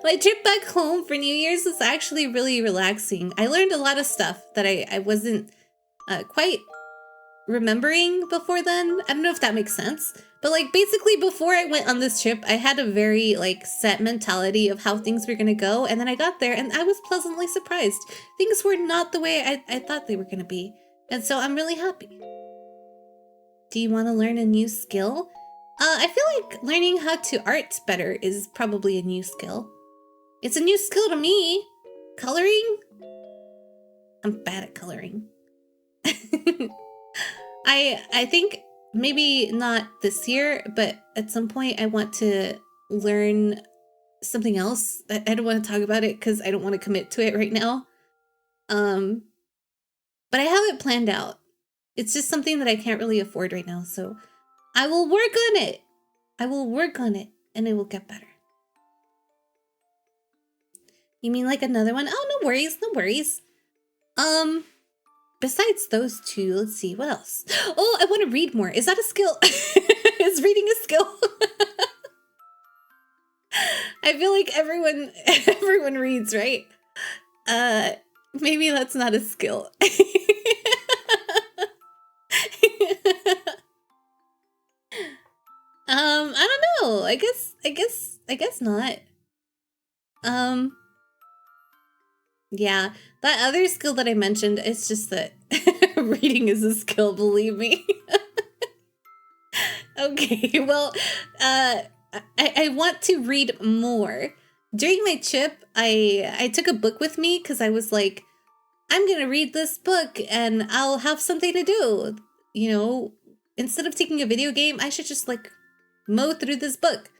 My trip back home for New Year's was actually really relaxing. I learned a lot of stuff that I wasn't quite remembering before then. I don't know if that makes sense. But like basically before I went on this trip, I had a very like set mentality of how things were gonna go. And then I got there and I was pleasantly surprised. Things were not the way I thought they were gonna be. And so I'm really happy. Do you want to learn a new skill? I feel like learning how to art better is probably a new skill. It's a new skill to me. Coloring? I'm bad at coloring. I think maybe not this year, but at some point I want to learn something else. I don't want to talk about it because I don't want to commit to it right now. But I have it planned out. It's just something that I can't really afford right now, so I will work on it. I will work on it, and it will get better. You mean like another one? Oh, no worries, no worries. Besides those two, let's see, what else? Oh, I want to read more. Is that a skill? Is reading a skill? I feel like everyone reads, right? Maybe that's not a skill. I don't know. I guess not. Yeah, that other skill that I mentioned, it's just that reading is a skill, believe me. Okay, well, I want to read more. During my trip, I took a book with me because I was like, I'm gonna read this book and I'll have something to do. You know, instead of taking a video game, I should just like mow through this book.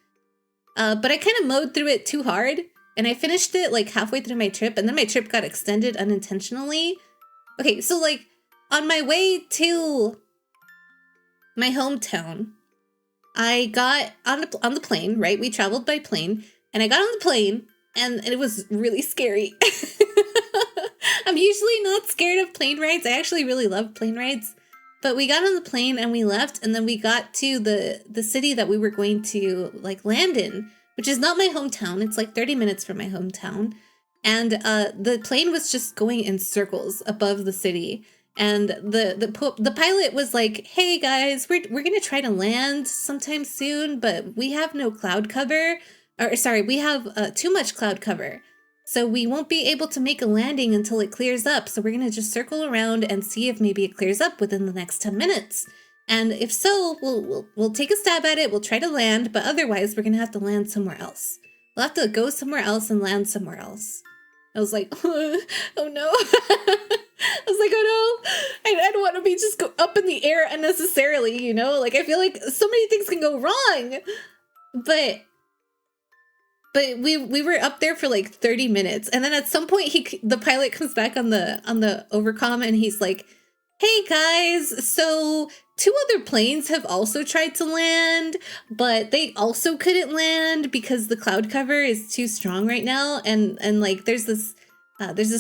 But I kind of mowed through it too hard, and I finished it like halfway through my trip, and then my trip got extended unintentionally. Okay, so like on my way to my hometown, I got on the plane, right? We traveled by plane, and I got on the plane, and it was really scary. I'm usually not scared of plane rides. I actually really love plane rides. But we got on the plane and we left, and then we got to the city that we were going to like land in, which is not my hometown. It's like 30 minutes from my hometown. And the plane was just going in circles above the city. And the pilot was like, "Hey guys, we're gonna try to land sometime soon, but we have no cloud cover. Or sorry, we have too much cloud cover. So we won't be able to make a landing until it clears up. So we're going to just circle around and see if maybe it clears up within the next 10 minutes. And if so, we'll take a stab at it. We'll try to land, but otherwise we're going to have to land somewhere else. We'll have to go somewhere else and land somewhere else." I was like, oh no. I was like, oh no. I don't want to be just go up in the air unnecessarily, you know? Like, I feel like so many things can go wrong. But we were up there for like 30 minutes, and then at some point the pilot comes back on the overcom, and he's like, "Hey guys, so 2 other planes have also tried to land, but they also couldn't land because the cloud cover is too strong right now, and like there's this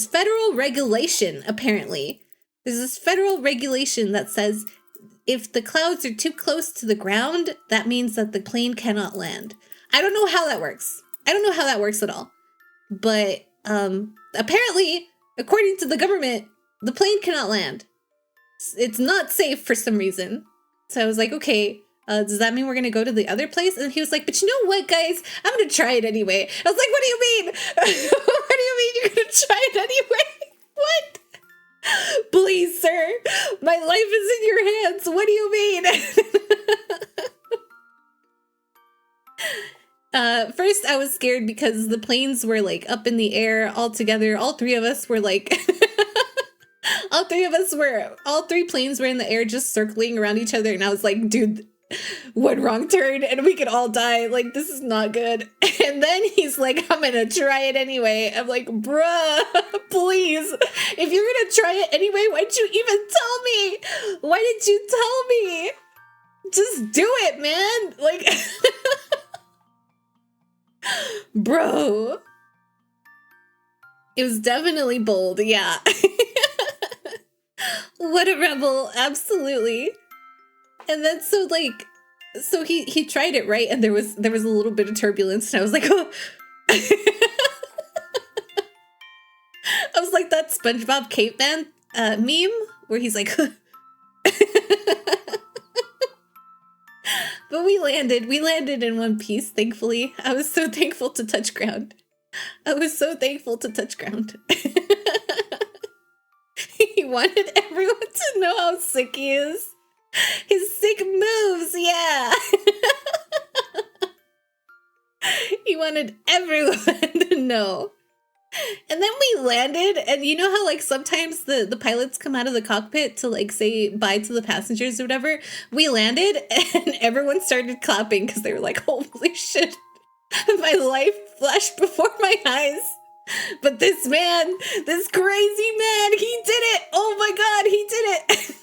federal regulation apparently. There's this federal regulation that says if the clouds are too close to the ground, that means that the plane cannot land." I don't know how that works. I don't know how that works at all. But apparently, according to the government, the plane cannot land. It's not safe for some reason. So I was like, okay, does that mean we're going to go to the other place? And he was like, "But you know what, guys? I'm going to try it anyway." I was like, "What do you mean? What do you mean you're going to try it anyway? What? Please, sir. My life is in your hands. What do you mean?" First I was scared because the planes were like up in the air all together. All 3 of us were like, all 3 planes were in the air just circling around each other. And I was like, dude, one wrong turn and we could all die. Like, this is not good. And then he's like, "I'm gonna try it anyway." I'm like, bruh, please. If you're gonna try it anyway, why'd you even tell me? Why did you tell me? Just do it, man. Like, bro. It was definitely bold, yeah. What a rebel, absolutely. And then so he tried it, right? And there was a little bit of turbulence, and I was like, oh. I was like that SpongeBob caveman meme where he's like, but we landed in one piece, thankfully. I was so thankful to touch ground. He wanted everyone to know how sick he is. His sick moves, yeah. He wanted everyone to know. And then we landed, and you know how like sometimes the pilots come out of the cockpit to like say bye to the passengers or whatever? We landed and everyone started clapping because they were like, holy shit, my life flashed before my eyes. But this man, this crazy man, he did it. Oh my god, he did it.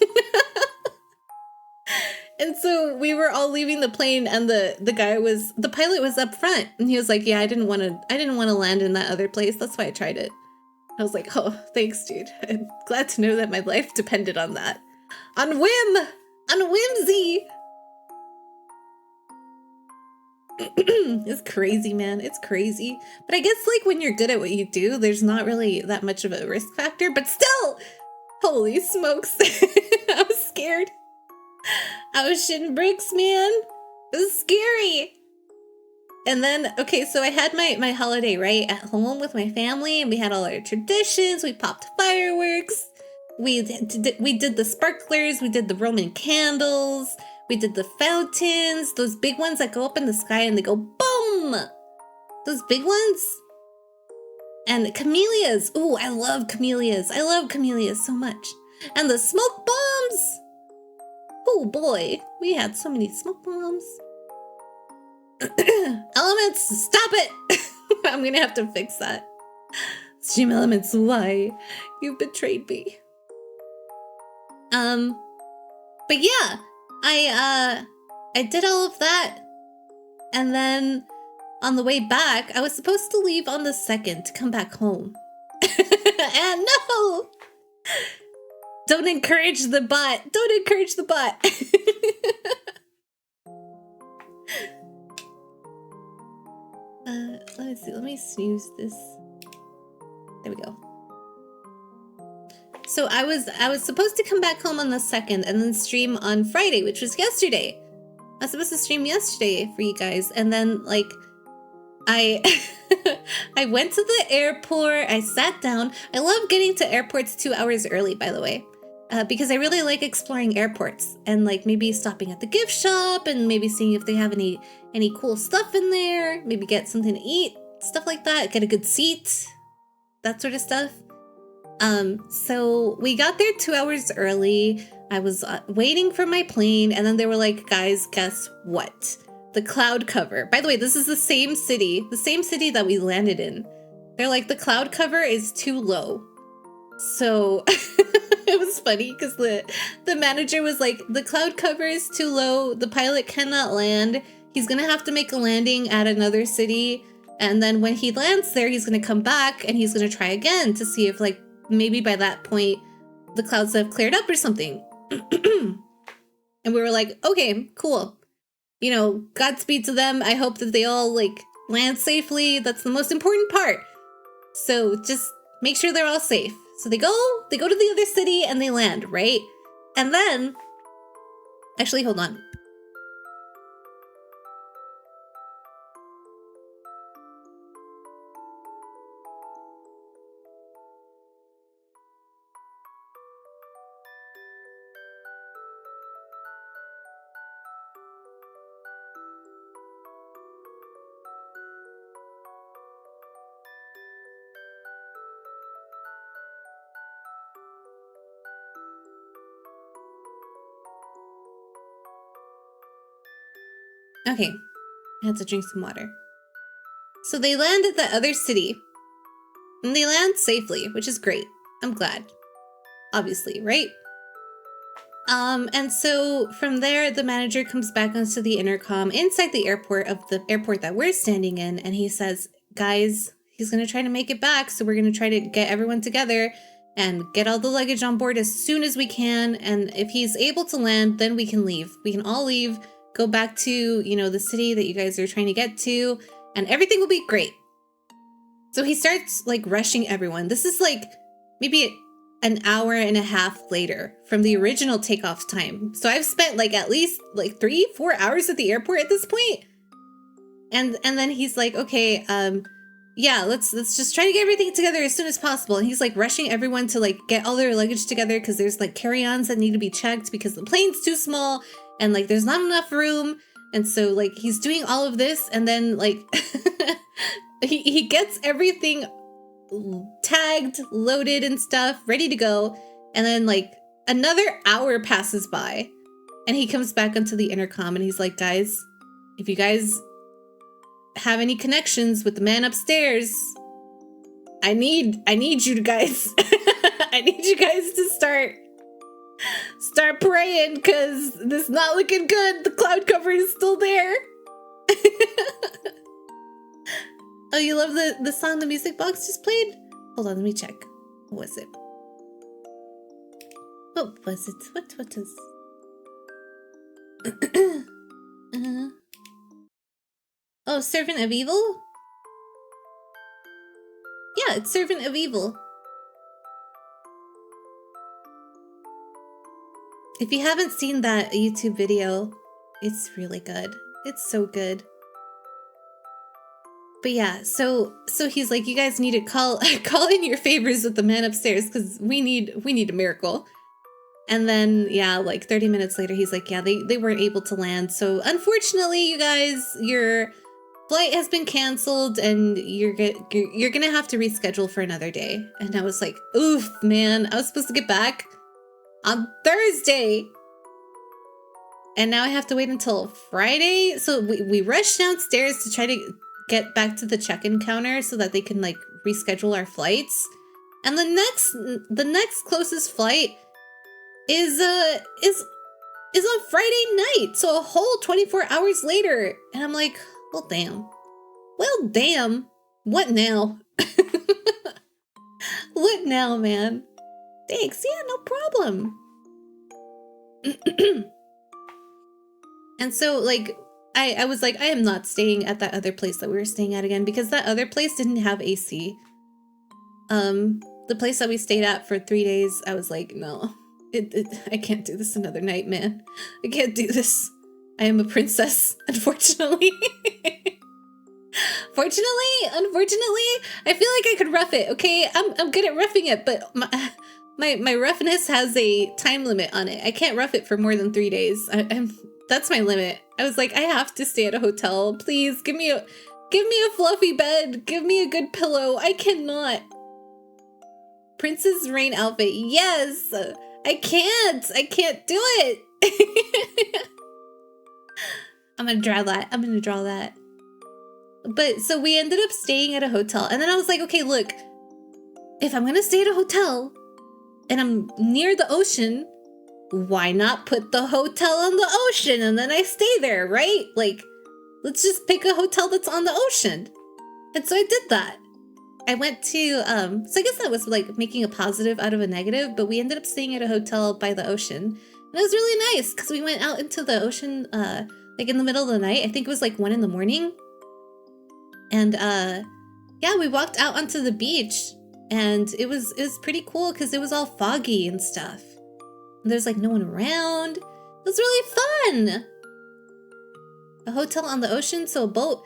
And so we were all leaving the plane, and the pilot was up front, and he was like, "Yeah, I didn't want to land in that other place. That's why I tried it." I was like, "Oh, thanks, dude. I'm glad to know that my life depended on that, on whimsy." It's crazy, man. It's crazy. But I guess like when you're good at what you do, there's not really that much of a risk factor. But still, holy smokes, I was scared. I was shitting bricks, man. It was scary. And then, okay, so I had my holiday, right, at home with my family, and we had all our traditions. We popped fireworks. We did the sparklers. We did the Roman candles. We did the fountains, those big ones that go up in the sky and they go boom. Those big ones. And camellias. Ooh, I love camellias. I love camellias so much. And the smoke bombs. Oh boy, we had so many smoke bombs. Elements, stop it! I'm gonna have to fix that. Stream Elements, why? You betrayed me. But yeah, I did all of that, and then on the way back, I was supposed to leave on the 2nd to come back home. And no! Don't encourage the bot. Don't encourage the bot. Let me see. Let me snooze this. There we go. So I was supposed to come back home on the 2nd and then stream on Friday, which was yesterday. I was supposed to stream yesterday for you guys, and then like I I went to the airport. I sat down. I love getting to airports 2 hours early, by the way. Because I really like exploring airports and like maybe stopping at the gift shop and maybe seeing if they have any cool stuff in there, maybe get something to eat, stuff like that, get a good seat, that sort of stuff. So we got there 2 hours early. I was waiting for my plane, and then they were like, guys, guess what? The cloud cover. By the way, this is the same city that we landed in. They're like, the cloud cover is too low. So it was funny because the manager was like, the cloud cover is too low. The pilot cannot land. He's going to have to make a landing at another city. And then when he lands there, he's going to come back and he's going to try again to see if like maybe by that point the clouds have cleared up or something. And we were like, okay, cool. You know, Godspeed to them. I hope that they all like land safely. That's the most important part. So just make sure they're all safe. So they go to the other city and they land, right? And then, actually, hold on. Okay, I had to drink some water. So they land at the other city. And they land safely, which is great. I'm glad. Obviously, right? And so from there, the manager comes back onto the intercom inside the airport of the airport that we're standing in, and he says, guys, he's going to try to make it back, so we're going to try to get everyone together and get all the luggage on board as soon as we can, and if he's able to land, then we can leave. We can all leave, go back to, you know, the city that you guys are trying to get to, and everything will be great. So he starts, like, rushing everyone. This is, like, maybe an hour and a half later from the original takeoff time. So I've spent, like, at least, like, 3-4 hours at the airport at this point. And then he's like, okay, yeah, let's just try to get everything together as soon as possible. And he's, like, rushing everyone to, like, get all their luggage together because there's, like, carry-ons that need to be checked because the plane's too small and, like, there's not enough room. And so, like, he's doing all of this, and then, like, he gets everything tagged, loaded and stuff, ready to go. And then, like, another hour passes by, and he comes back onto the intercom, and he's like, guys, if you guys have any connections with the man upstairs, I need you guys. I need you guys to start Start praying, because this is not looking good. The cloud cover is still there. Oh, you love the song the music box just played? Hold on, let me check. What was it? What was it? What is... Oh, Servant of Evil? Yeah, it's Servant of Evil. If you haven't seen that YouTube video, it's really good. It's so good. But yeah, so he's like, you guys need to call in your favors with the man upstairs, because we need a miracle. And then yeah, like 30 minutes later, he's like, yeah, they weren't able to land. So unfortunately, you guys, your flight has been canceled, and you're gonna have to reschedule for another day. And I was like, oof, man, I was supposed to get back on Thursday, and now I have to wait until Friday. So we rushed downstairs to try to get back to the check-in counter so that they can like reschedule our flights. And the next closest flight is on Friday night, so a whole 24 hours later. And I'm like, well damn, what now? What now, man? Thanks, yeah, no problem. And so like I was like, I am not staying at that other place that we were staying at again, because that other place didn't have AC. The place that we stayed at for 3 days, I was like, no, I can't do this another night, man. I can't do this. I am a princess, unfortunately. Unfortunately, I feel like I could rough it. Okay, I'm good at roughing it, but my roughness has a time limit on it. I can't rough it for more than 3 days. That's my limit. I was like, I have to stay at a hotel. Please give me a fluffy bed. Give me a good pillow. I cannot. Princess Rain outfit. Yes. I can't do it. I'm gonna draw that. But so we ended up staying at a hotel, and then I was like, okay, look, if I'm gonna stay at a hotel and I'm near the ocean, why not put the hotel on the ocean and then I stay there, right? Like, let's just pick a hotel that's on the ocean. And so I did that. I went to, so I guess that was like making a positive out of a negative, but we ended up staying at a hotel by the ocean. And it was really nice, because we went out into the ocean, like in the middle of the night. I think it was like 1 a.m. And, yeah, we walked out onto the beach, and it was pretty cool, because it was all foggy and stuff. There's like no one around. It was really fun. A hotel on the ocean, so a boat.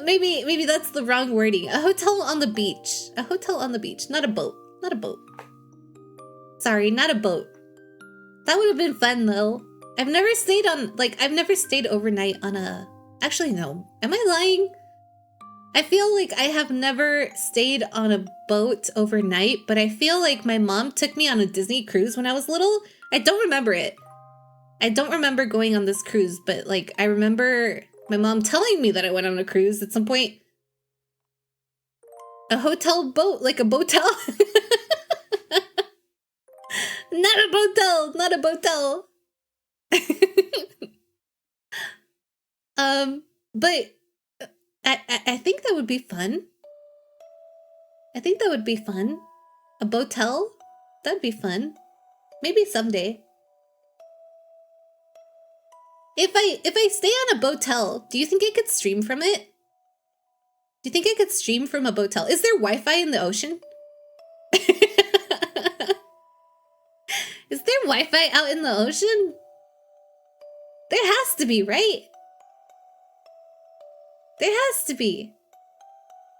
Maybe that's the wrong wording. A hotel on the beach. A hotel on the beach, not a boat. Not a boat. Sorry, not a boat. That would have been fun though. I've never stayed overnight on a... Actually, no. Am I lying? I feel like I have never stayed on a boat overnight, but I feel like my mom took me on a Disney cruise when I was little. I don't remember it. I don't remember going on this cruise, but like I remember my mom telling me that I went on a cruise at some point. A hotel boat, like a boatel. Not a boatel, not a boatel. But I think that would be fun. I think that would be fun. A boatel? That'd be fun. Maybe someday. If I stay on a boatel, do you think I could stream from it? Do you think I could stream from a boatel? Is there Wi-Fi in the ocean? Is there Wi-Fi out in the ocean? There has to be, right? There has to be.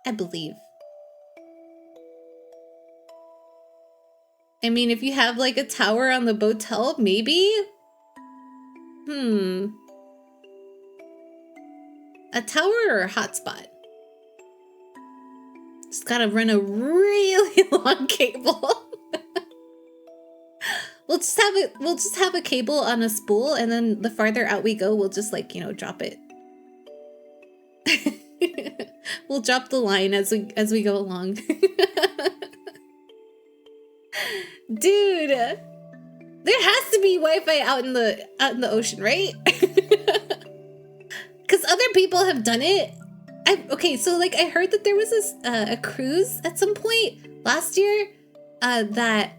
I believe. I mean, if you have like a tower on the boatel, maybe? A tower or a hotspot? Just gotta run a really long cable. We'll just have a cable on a spool, and then the farther out we go, we'll just like, drop it. We'll drop the line as we go along. Dude, there has to be Wi-Fi out in the ocean, right? Because other people have done it. Okay, so like I heard that there was this a cruise at some point last year. That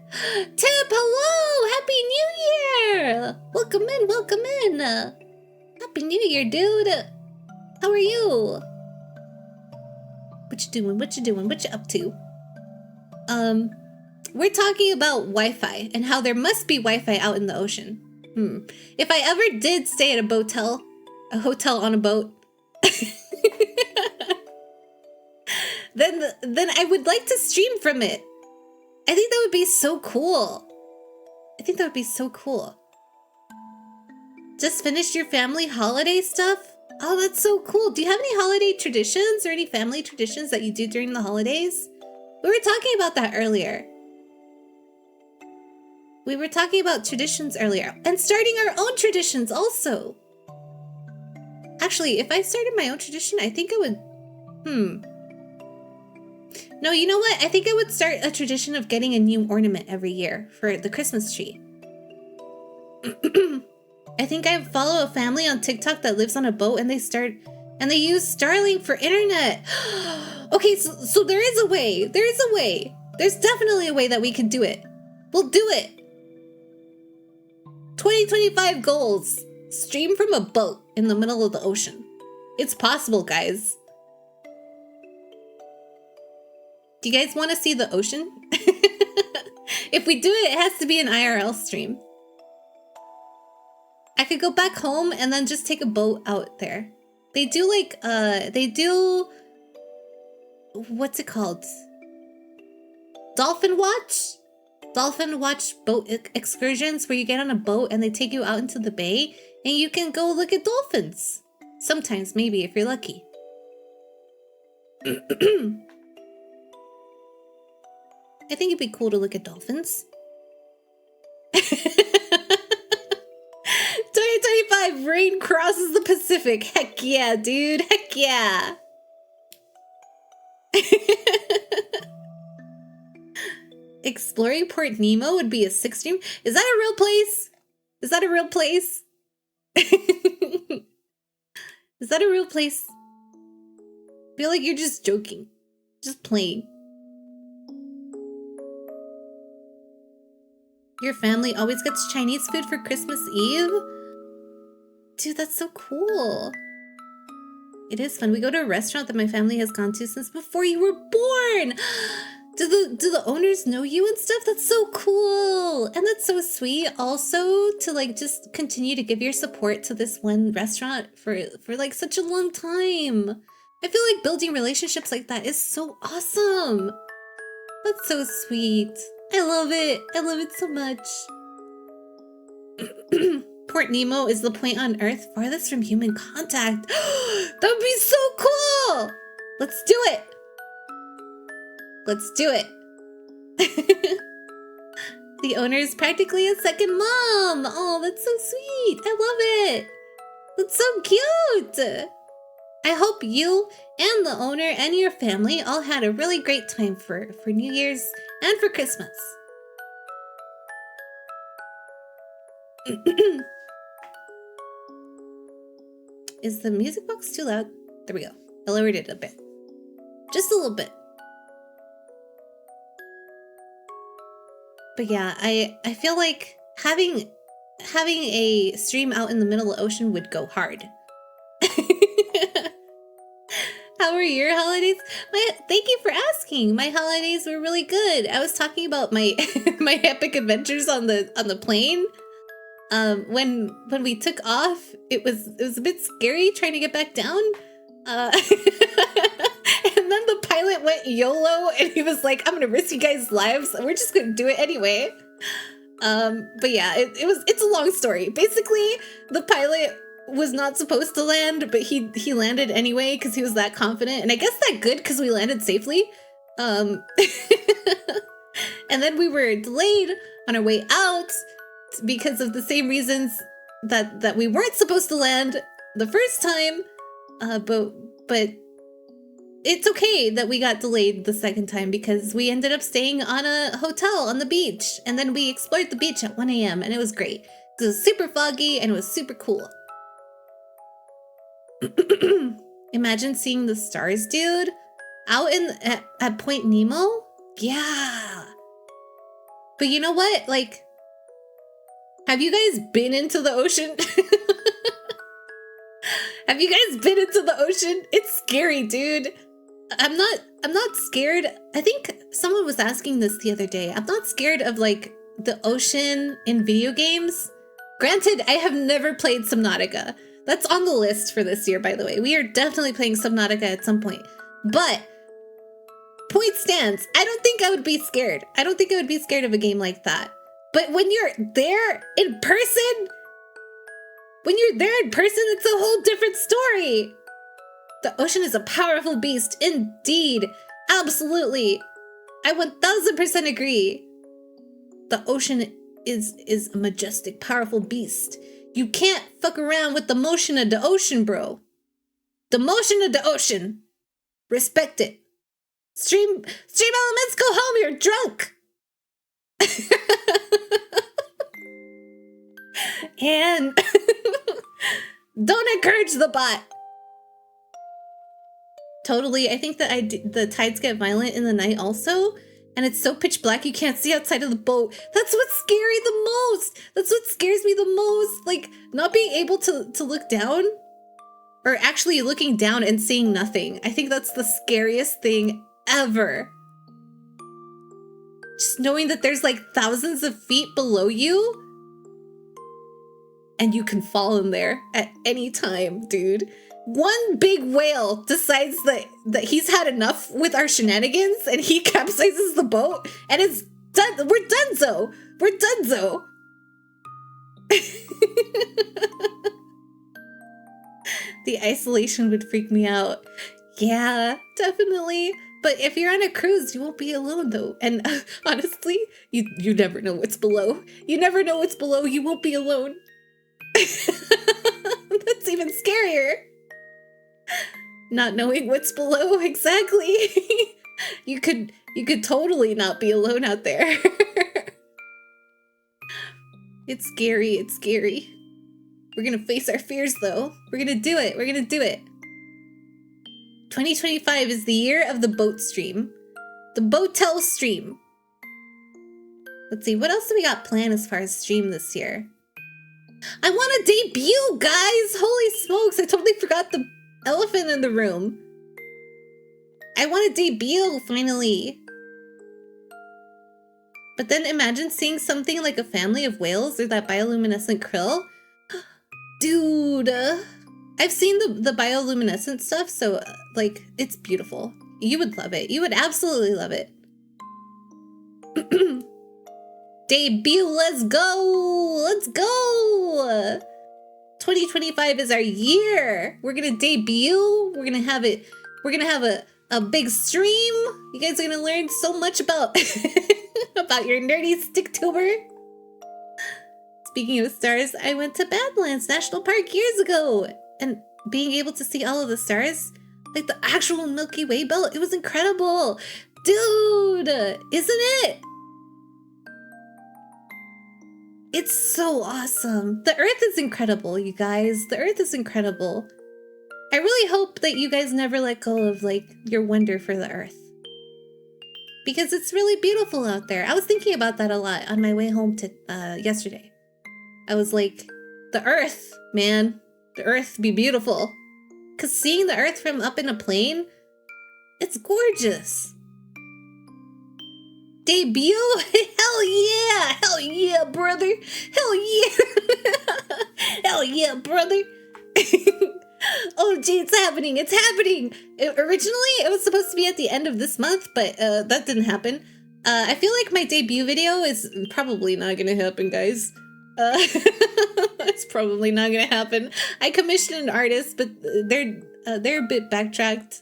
Tip, hello, Happy New Year! Welcome in, welcome in. Happy New Year, dude. How are you? What you doing? What you doing? What you up to? We're talking about Wi-Fi and how there must be Wi-Fi out in the ocean. If I ever did stay at a hotel on a boat, then I would like to stream from it. I think that would be so cool. I think that would be so cool. Just finished your family holiday stuff? Oh, that's so cool. Do you have any holiday traditions or any family traditions that you do during the holidays? We were talking about that earlier. We were talking about traditions earlier and starting our own traditions also. Actually, if I started my own tradition, I think I would... No, you know what? I think I would start a tradition of getting a new ornament every year for the Christmas tree. I think I follow a family on TikTok that lives on a boat and they use Starlink for internet. Okay, so there is a way. There is a way. There's definitely a way that we can do it. We'll do it. 2025 goals. Stream from a boat in the middle of the ocean. It's possible, guys. Do you guys want to see the ocean? If we do it, it has to be an IRL stream. I could go back home and then just take a boat out there. They do like, what's it called? Dolphin watch? Dolphin watch boat excursions where you get on a boat and they take you out into the bay and you can go look at dolphins. Sometimes, maybe, if you're lucky. I think it'd be cool to look at dolphins. 2025, rain crosses the Pacific. Heck yeah, dude. Heck yeah. Exploring Port Nemo would be a 6 stream. Is that a real place? Is that a real place? Is that a real place? I feel like you're just joking. Just playing. Your family always gets Chinese food for Christmas Eve? Dude, that's so cool. It is fun. We go to a restaurant that my family has gone to since before you were born. Do the owners know you and stuff? That's so cool. And that's so sweet also to like just continue to give your support to this one restaurant for like such a long time. I feel like building relationships like that is so awesome. That's so sweet. I love it. I love it so much. Port Nemo is the point on Earth farthest from human contact. That would be so cool. Let's do it. Let's do it. The owner is practically a second mom. Oh, that's so sweet. I love it. That's so cute. I hope you and the owner and your family all had a really great time for New Year's and for Christmas. Is the music box too loud? There we go. I lowered it a bit. Just a little bit. But yeah, I feel like having a stream out in the middle of the ocean would go hard. How were your holidays? Thank you for asking. My holidays were really good. I was talking about my my epic adventures on the plane. When we took off, it was a bit scary trying to get back down. And then the pilot went YOLO and he was like, I'm gonna risk you guys' lives. We're just gonna do it anyway. But yeah, it's a long story. Basically, the pilot was not supposed to land, but he landed anyway because he was that confident. And I guess that good because we landed safely. And then we were delayed on our way out because of the same reasons that we weren't supposed to land the first time. But it's okay that we got delayed the second time because we ended up staying on a hotel on the beach. And then we explored the beach at 1 a.m. and it was great. It was super foggy and it was super cool. Imagine seeing the stars, dude. Out at Point Nemo? Yeah. But you know what? Like, have you guys been into the ocean? Have you guys been into the ocean? It's scary, dude. I'm not scared. I think someone was asking this the other day. I'm not scared of like the ocean in video games. Granted, I have never played Subnautica. That's on the list for this year, by the way. We are definitely playing Subnautica at some point. But point stands, I don't think I would be scared. I don't think I would be scared of a game like that. But when you're there in person, it's a whole different story. The ocean is a powerful beast, indeed. Absolutely. I 1000% agree. The ocean is a majestic, powerful beast. You can't fuck around with the motion of the ocean, bro. The motion of the ocean. Respect it. Stream elements, go home, you're drunk. And don't encourage the bot. Totally, I think that the tides get violent in the night also, and it's so pitch black you can't see outside of the boat. That's what's scary the most. That's what scares me the most. Like, not being able to look down, or actually looking down and seeing nothing. I think that's the scariest thing ever. Just knowing that there's like thousands of feet below you, and you can fall in there at any time, dude. One big whale decides that he's had enough with our shenanigans and he capsizes the boat and it's done. We're donezo. We're donezo. The isolation would freak me out. Yeah, definitely. But if you're on a cruise, you won't be alone though. And honestly, you never know what's below. You never know what's below. You won't be alone. That's even scarier. Not knowing what's below, exactly. You could totally not be alone out there. It's scary, it's scary. We're gonna face our fears though. We're gonna do it, we're gonna do it. 2025 is the year of the boat stream. The Boatel stream. Let's see, what else do we got planned as far as stream this year? I want to debut, guys! Holy smokes, I totally forgot the elephant in the room. I want to debut, finally. But then imagine seeing something like a family of whales or that bioluminescent krill. Dude, I've seen the bioluminescent stuff, so like, it's beautiful. You would love it. You would absolutely love it. Debut, let's go! Let's go! 2025 is our year. We're gonna debut. We're gonna have it. We're gonna have a big stream. You guys are gonna learn so much about about your nerdy sticktober. Speaking of stars, I went to Badlands National Park years ago, and being able to see all of the stars, like the actual Milky Way belt, it was incredible, dude. Isn't it? It's so awesome. The Earth is incredible, you guys. The Earth is incredible. I really hope that you guys never let go of, like, your wonder for the Earth. Because it's really beautiful out there. I was thinking about that a lot on my way home to yesterday. I was like, the Earth, man. The Earth be beautiful. Because seeing the Earth from up in a plane, it's gorgeous. Debut? Hell yeah! Hell yeah, brother! Hell yeah! Hell yeah, brother! Oh, gee, it's happening! It's happening! Originally, it was supposed to be at the end of this month, but that didn't happen. I feel like my debut video is probably not gonna happen, guys. It's probably not gonna happen. I commissioned an artist, but they're a bit backtracked.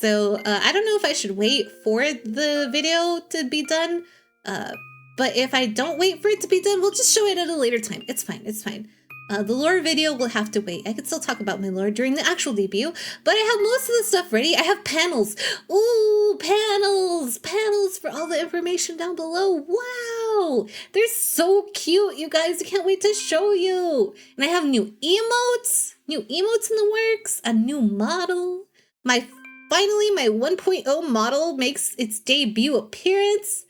So, I don't know if I should wait for the video to be done, but if I don't wait for it to be done, we'll just show it at a later time. It's fine, it's fine. The lore video will have to wait. I could still talk about my lore during the actual debut, but I have most of the stuff ready. I have panels. Ooh, panels! Panels for all the information down below. Wow! They're so cute, you guys. I can't wait to show you. And I have new emotes. New emotes in the works. A new model. Finally, my 1.0 model makes its debut appearance.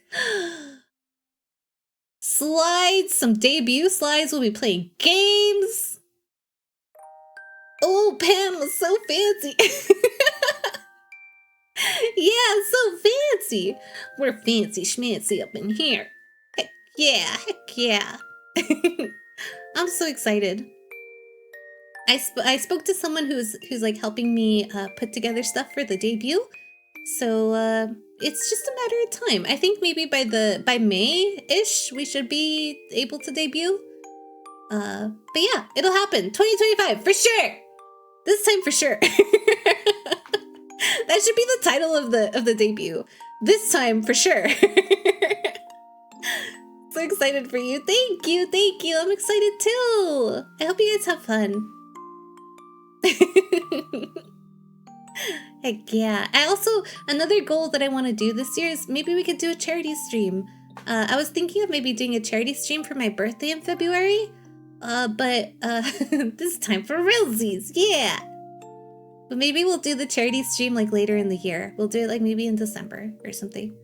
Slides, some debut slides. We'll be playing games. Oh, panel, so fancy. Yeah, so fancy. We're fancy schmancy up in here. Heck yeah. I'm so excited. I spoke to someone who's like helping me put together stuff for the debut. So it's just a matter of time. I think maybe by May-ish we should be able to debut. But yeah, it'll happen. 2025 for sure. This time for sure. That should be the title of the debut. This time for sure. So excited for you. Thank you. I'm excited too. I hope you guys have fun. Heck yeah. I also, another goal that I want to do this year is maybe we could do a charity stream. I was thinking of maybe doing a charity stream for my birthday in February. But this time for realsies, yeah. But maybe we'll do the charity stream like later in the year. We'll do it like maybe in December or something.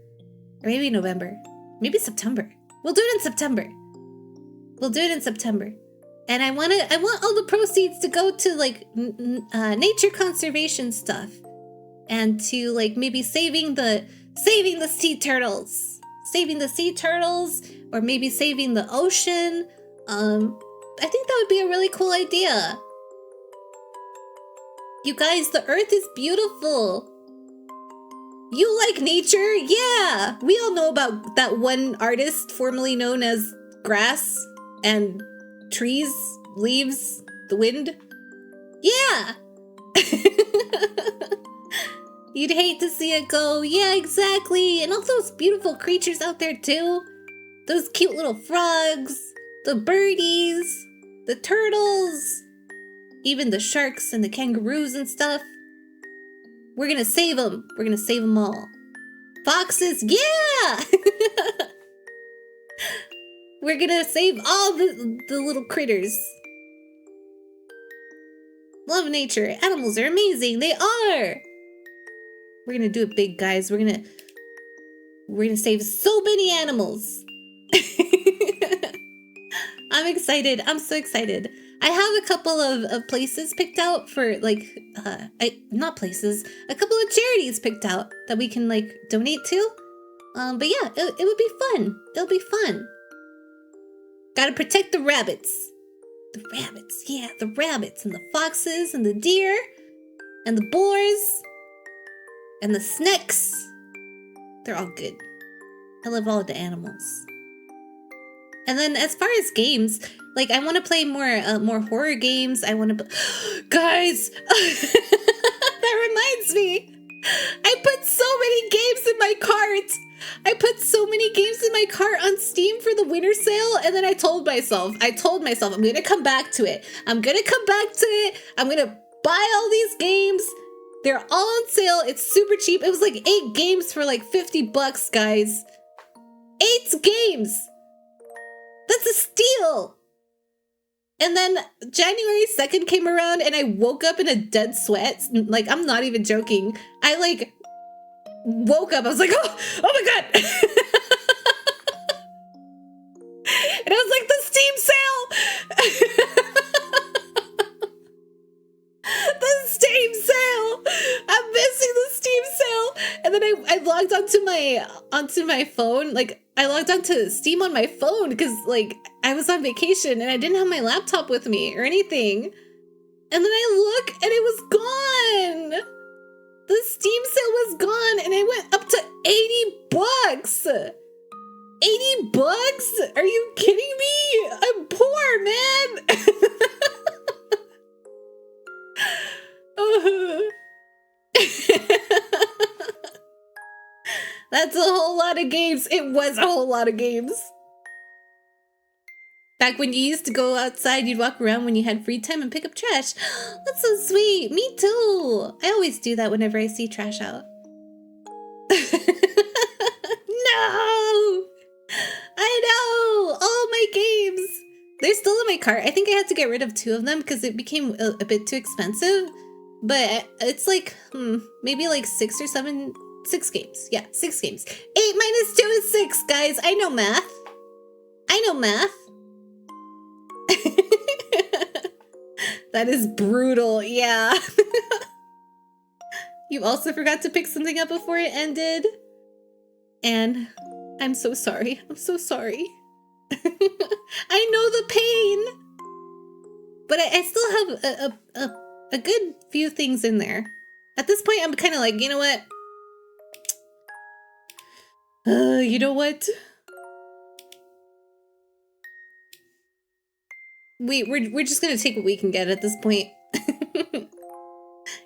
Or maybe November. Maybe September. We'll do it in September. And I want all the proceeds to go to like nature conservation stuff. And to like maybe saving the sea turtles. Saving the sea turtles, or maybe saving the ocean. I think that would be a really cool idea. You guys, the earth is beautiful. You like nature? Yeah! We all know about that one artist formerly known as grass and trees, leaves, the wind. Yeah! You'd hate to see it go. Yeah, exactly. And all those beautiful creatures out there too. Those cute little frogs, the birdies, the turtles, even the sharks and the kangaroos and stuff. We're gonna save them. We're gonna save them all. Foxes, yeah! We're gonna save all the little critters. Love nature. Animals are amazing. They are. We're gonna do it big, guys. We're gonna save so many animals. I'm excited. I'm so excited. I have a couple of places picked out for like not places, a couple of charities picked out that we can like donate to. But yeah, it would be fun. It'll be fun. Gotta protect the rabbits. The rabbits, yeah, the rabbits and the foxes and the deer and the boars and the snakes. They're all good. I love all the animals. And then as far as games, like I want to play more horror games. I want to guys, that reminds me. I put so many games in my cart. I put so many games in my cart on Steam for the winter sale, and then I told myself, I'm going to come back to it. I'm going to buy all these games. They're all on sale. It's super cheap. It was like 8 games for like $50, guys. 8 games. That's a steal. And then January 2nd came around and I woke up in a dead sweat. Like, I'm not even joking. I like woke up. I was like, oh my God. And I was like, the Steam sale. The Steam sale. I'm missing the Steam sale. And then I logged onto my phone. Like, I logged onto Steam on my phone because like I was on vacation and I didn't have my laptop with me or anything. And then I look and it was gone. The Steam sale was gone and I went up to $80. $80? Are you kidding me? I'm poor, man. That's a whole lot of games. It was a whole lot of games. Back when you used to go outside, you'd walk around when you had free time and pick up trash. That's so sweet. Me too. I always do that whenever I see trash out. No! I know! All my games! They're still in my cart. I think I had to get rid of 2 of them because it became a bit too expensive. But it's like, maybe like 6 or 7... 6 games. Yeah, 6 games. 8 minus 2 is 6, guys. I know math. I know math. That is brutal. Yeah. You also forgot to pick something up before it ended. And I'm so sorry. I'm so sorry. I know the pain. But I still have a good few things in there. At this point, I'm kind of like, you know what? You know what? We're just gonna take what we can get at this point.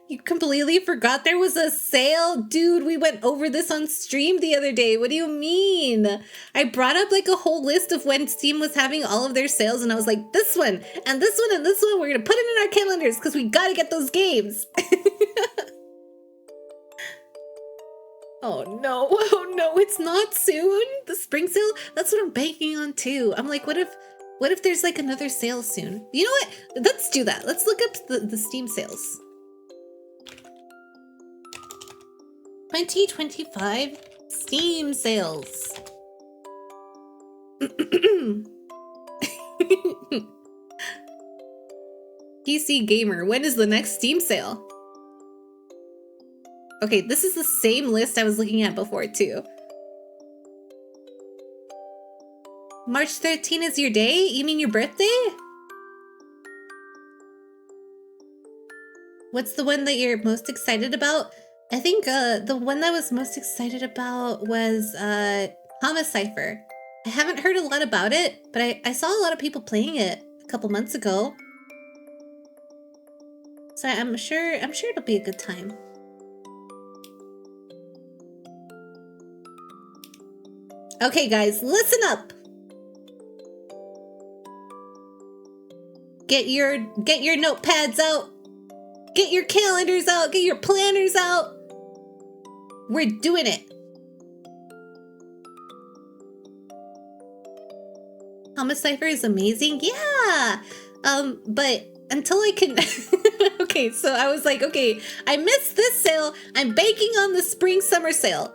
You completely forgot there was a sale? Dude, we went over this on stream the other day. What do you mean? I brought up like a whole list of when Steam was having all of their sales, and I was like, this one, and this one, and this one, we're gonna put it in our calendars because we gotta get those games. Oh no, it's not soon. The spring sale? That's what I'm banking on too. I'm like, what if there's like another sale soon? You know what? Let's do that. Let's look up the Steam sales. 2025 Steam sales. PC Gamer, when is the next Steam sale? Okay, this is the same list I was looking at before too. March 13 is your day? You mean your birthday? What's the one that you're most excited about? I think the one that I was most excited about was Homicipher. I haven't heard a lot about it, but I saw a lot of people playing it a couple months ago. So I'm sure it'll be a good time. Okay guys, listen up. Get your notepads out. Get your calendars out. Get your planners out. We're doing it. Homicipher is amazing. Yeah. But until I can okay, so I was like, okay, I missed this sale. I'm banking on the spring summer sale.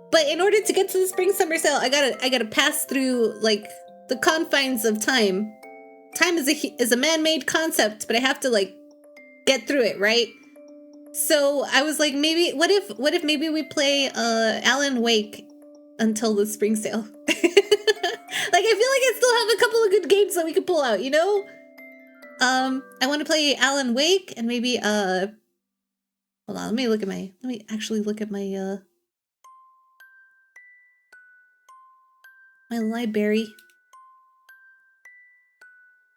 But in order to get to the spring summer sale, I gotta pass through like the confines of time. Time is a man-made concept, but I have to like get through it, right? So I was like, maybe what if maybe we play Alan Wake until the spring sale? Like I feel like I still have a couple of good games that we could pull out, you know? I want to play Alan Wake and maybe hold on, let me actually look at my my library.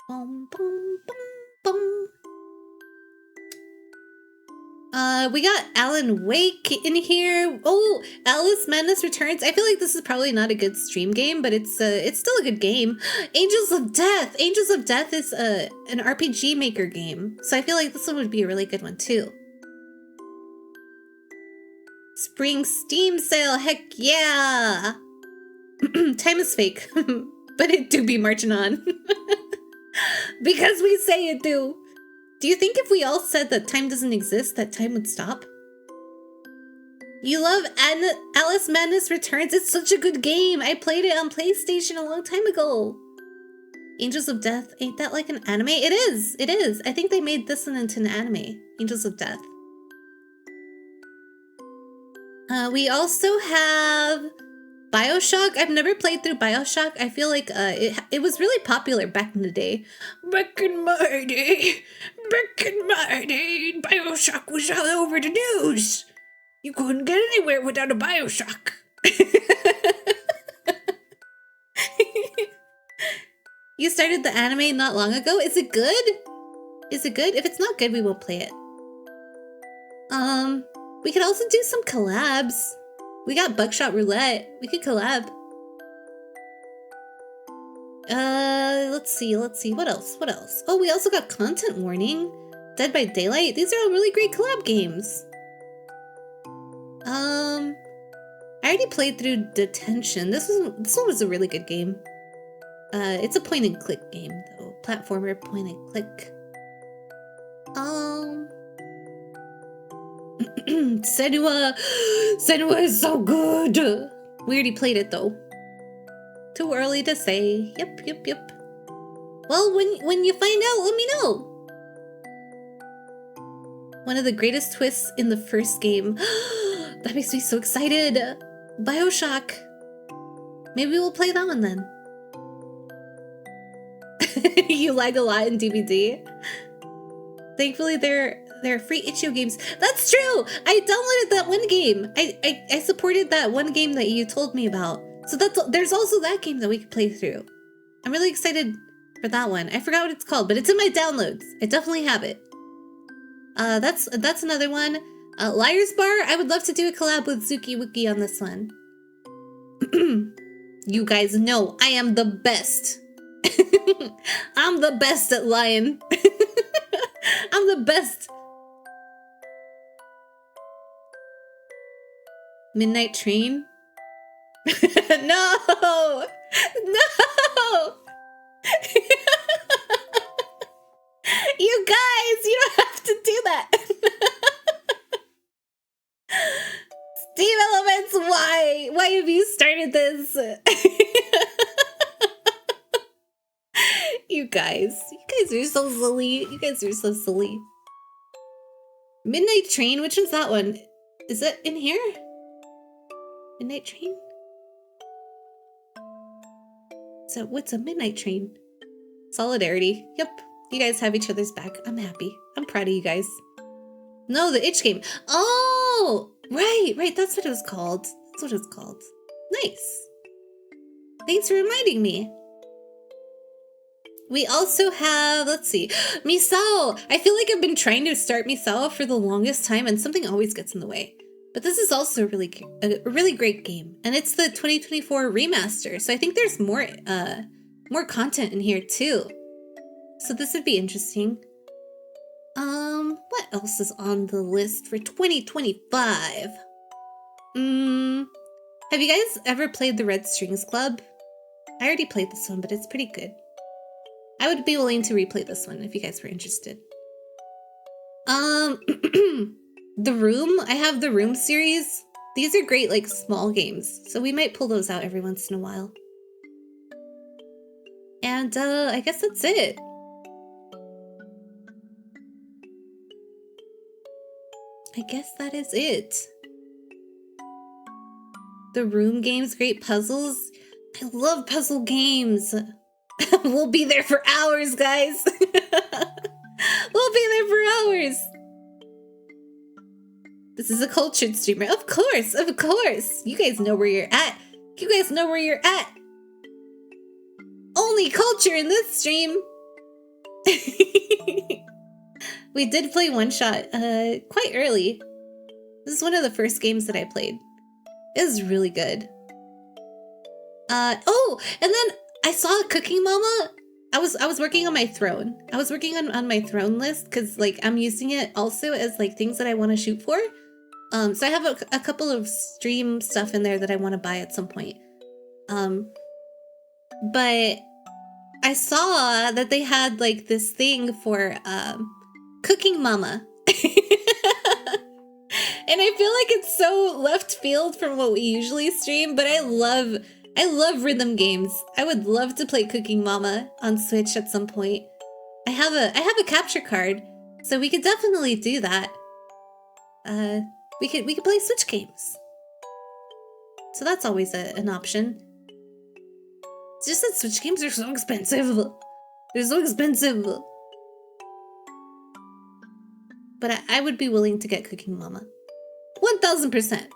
Boom, boom, boom, boom. We got Alan Wake in here. Oh, Alice Madness Returns. I feel like this is probably not a good stream game, but it's still a good game. Angels of Death. Angels of Death is an RPG Maker game, so I feel like this one would be a really good one too. Spring Steam sale. Heck yeah! Time is fake, but it do be marching on. Because we say it do. Do you think if we all said that time doesn't exist, that time would stop? You love Alice Madness Returns? It's such a good game. I played it on PlayStation a long time ago. Angels of Death, ain't that like an anime? It is, it is. I think they made this one into an anime. Angels of Death. We also have BioShock. I've never played through BioShock. I feel like it was really popular back in the day. Back in my day, BioShock was all over the news. You couldn't get anywhere without a BioShock. You started the anime not long ago. Is it good? Is it good? If it's not good, we won't play it. We could also do some collabs. We got Buckshot Roulette. We could collab. Let's see. What else? Oh, we also got Content Warning, Dead by Daylight. These are all really great collab games. I already played through Detention. This one was a really good game. It's a point and click game though. Platformer point and click. Senua! Senua is so good! We already played it though. Too early to say. Yep. Well, when you find out, let me know. One of the greatest twists in the first game. That makes me so excited. BioShock. Maybe we'll play that one then. You lag a lot in DVD. Thankfully, they're free itch.io games. That's true! I downloaded that one game. I supported that one game that you told me about. So there's also that game that we could play through. I'm really excited for that one. I forgot what it's called, but it's in my downloads. I definitely have it. That's another one. Liar's Bar. I would love to do a collab with Zuki Wookie on this one. You guys know I am the best. I'm the best at lying. I'm the best. Midnight Train? No! No! You guys, you don't have to do that. Steam Elements, why? Why have you started this? You guys are so silly. You guys are so silly. Midnight Train, which one's that one? Is that in here? Midnight Train? So what's a Midnight Train? Solidarity. Yep. You guys have each other's back. I'm happy. I'm proud of you guys. No, the itch game. Oh, right. That's what it was called. Nice. Thanks for reminding me. We also have, let's see, Misao. I feel like I've been trying to start Misao for the longest time and something always gets in the way. But this is also a really great game. And it's the 2024 remaster. So I think there's more content in here too. So this would be interesting. What else is on the list for 2025? Have you guys ever played the Red Strings Club? I already played this one, but it's pretty good. I would be willing to replay this one if you guys were interested. The Room. I have the Room series. These are great, like, small games. So we might pull those out every once in a while. And, I guess that's it. I guess that is it. The Room games, great puzzles. I love puzzle games. We'll be there for hours, guys. We'll be there for hours. This is a cultured streamer. Of course. You guys know where you're at. Only culture in this stream. We did play One Shot quite early. This is one of the first games that I played. It was really good. Oh, and then I saw Cooking Mama. I was working on my throne. I was working on my throne list because like I'm using it also as like things that I want to shoot for. So I have a couple of stream stuff in there that I want to buy at some point. But I saw that they had like this thing for Cooking Mama. And I feel like it's so left field from what we usually stream, but I love rhythm games. I would love to play Cooking Mama on Switch at some point. I have a capture card, so we could definitely do that. We could play Switch games. So that's always an option. It's just that Switch games are so expensive. They're so expensive. But I would be willing to get Cooking Mama. 1000%.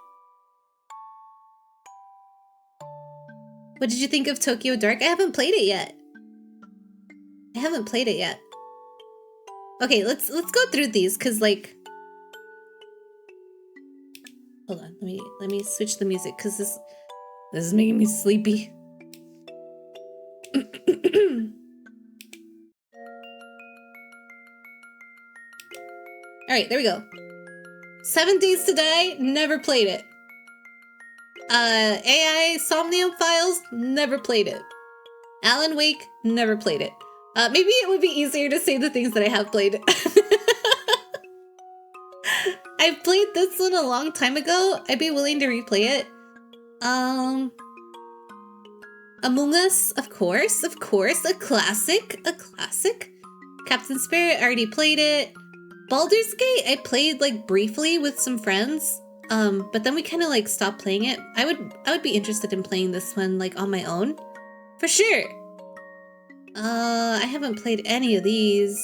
What did you think of Tokyo Dark? I haven't played it yet. Okay, let's go through these cuz like hold on, let me switch the music cuz this is making me sleepy. Alright, there we go. 7 Days to Die, never played it. AI Somnium Files, never played it. Alan Wake, never played it. Maybe it would be easier to say the things that I have played. I've played this one a long time ago. I'd be willing to replay it. Among Us, of course, a classic. Captain Spirit, I already played it. Baldur's Gate, I played like briefly with some friends. But then we kind of like stopped playing it. I would be interested in playing this one like on my own, for sure. I haven't played any of these.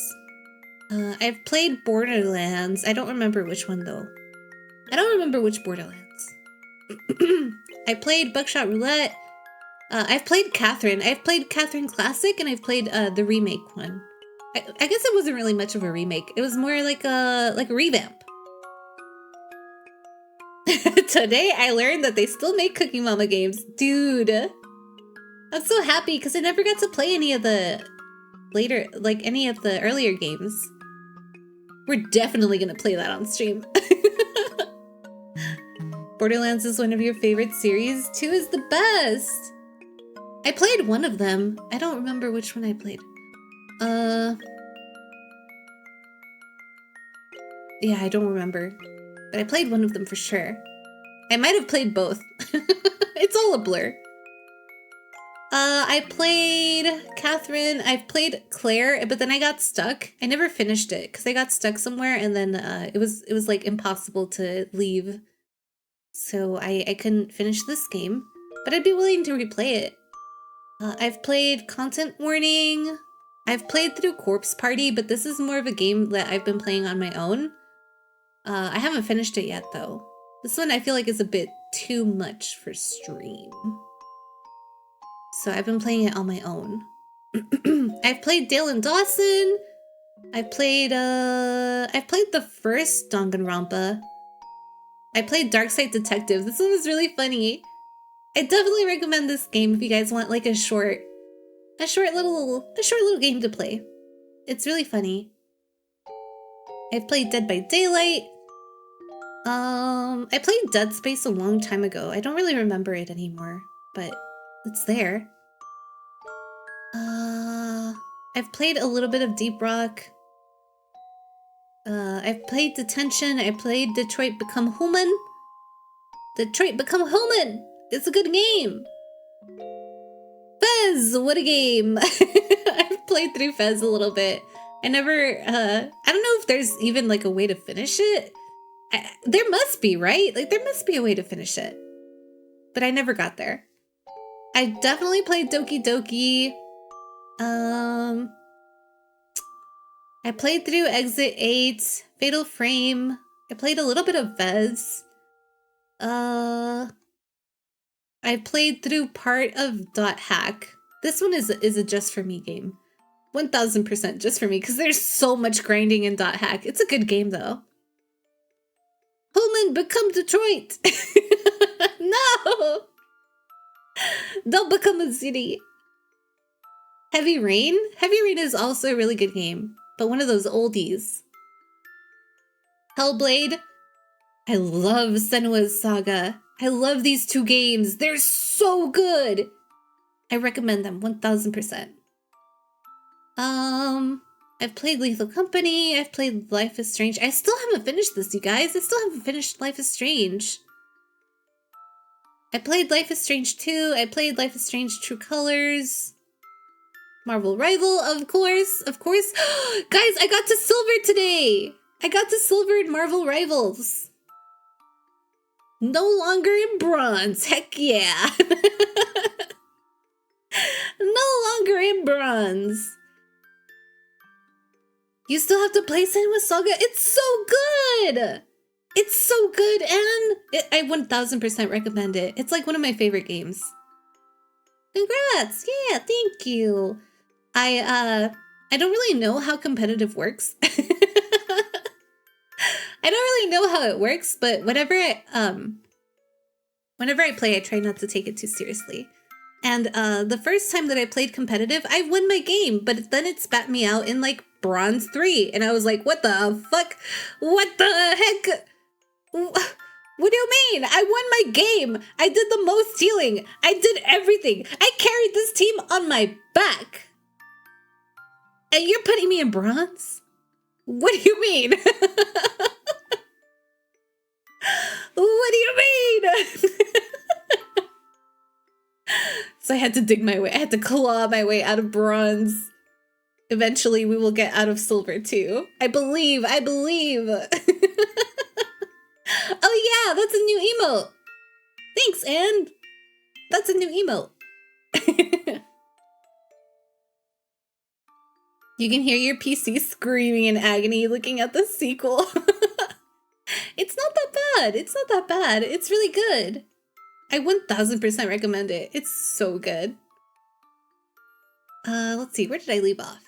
I've played Borderlands. I don't remember which one though. I don't remember which Borderlands. I played Buckshot Roulette. I've played Catherine. I've played Catherine Classic, and I've played the remake one. I guess it wasn't really much of a remake. It was more like a revamp. Today I learned that they still make Cookie Mama games. Dude. I'm so happy because I never got to play any of the any of the earlier games. We're definitely gonna play that on stream. Borderlands is one of your favorite series. 2 is the best. I played one of them. I don't remember which one I played. Yeah, I don't remember. But I played one of them for sure. I might have played both. It's all a blur. I played Catherine. I've played Claire, but then I got stuck. I never finished it because I got stuck somewhere, and then it was like impossible to leave. So I couldn't finish this game, but I'd be willing to replay it. I've played Content Warning. I've played through Corpse Party, but this is more of a game that I've been playing on my own. I haven't finished it yet though. This one I feel like is a bit too much for stream. So I've been playing it on my own. I've played Dale and Dawson. I've played the first Danganronpa. I played Darkside Detective. This one is really funny. I definitely recommend this game if you guys want like a short little game to play. It's really funny. I've played Dead by Daylight. I played Dead Space a long time ago. I don't really remember it anymore, but it's there. I've played a little bit of Deep Rock. I've played Detention. I played Detroit Become Human. Detroit Become Human! It's a good game! Fez! What a game! I've played through Fez a little bit. I never, I don't know if there's even like a way to finish it. There must be, right? Like there must be a way to finish it. But I never got there. I definitely played Doki Doki. I played through Exit 8, Fatal Frame. I played a little bit of Fez. I played through part of Dot Hack. This one is a just for me game. 1000% just for me, because there's so much grinding in Dot Hack. It's a good game though. Pullman, become Detroit! No! Don't become a city. Heavy Rain? Heavy Rain is also a really good game, but one of those oldies. Hellblade? I love Senua's Saga. I love these two games. They're so good. I recommend them 1000%. I've played Lethal Company. I've played Life is Strange. I still haven't finished this, you guys. I still haven't finished Life is Strange. I played Life is Strange 2. I played Life is Strange True Colors. Marvel Rival, of course. Of course. Guys, I got to silver today. I got to silver in Marvel Rivals. No longer in bronze. Heck yeah. No longer in bronze. You still have to play Senua's Saga? It's so good! It's so good, and I 1000% recommend it. It's like one of my favorite games. Congrats! Yeah, thank you. I don't really know how competitive works. I don't really know how it works, but whenever I play, I try not to take it too seriously. And the first time that I played competitive, I won my game, but then it spat me out in like bronze 3. And I was like, what the fuck? What the heck? What do you mean? I won my game. I did the most healing. I did everything. I carried this team on my back. And you're putting me in bronze? What do you mean? What do you mean? So I had to dig my way. I had to claw my way out of bronze. Eventually we will get out of silver too. I believe. Oh yeah, that's a new emote. Thanks, Anne. That's a new emote. You can hear your PC screaming in agony looking at the sequel. It's not that bad. It's not that bad. It's really good. I 1000% recommend it. It's so good. Let's see. Where did I leave off?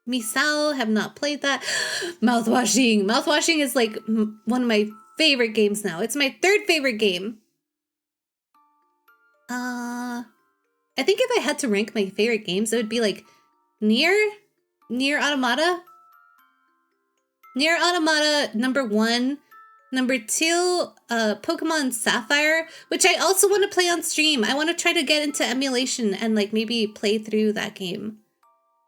Misao, have not played that. Mouthwashing. Mouthwashing is like one of my favorite games now. It's my 3rd favorite game. I think if I had to rank my favorite games, it would be like Nier Automata. Nier Automata, number 1. Number 2, Pokemon Sapphire, which I also want to play on stream. I want to try to get into emulation and like maybe play through that game.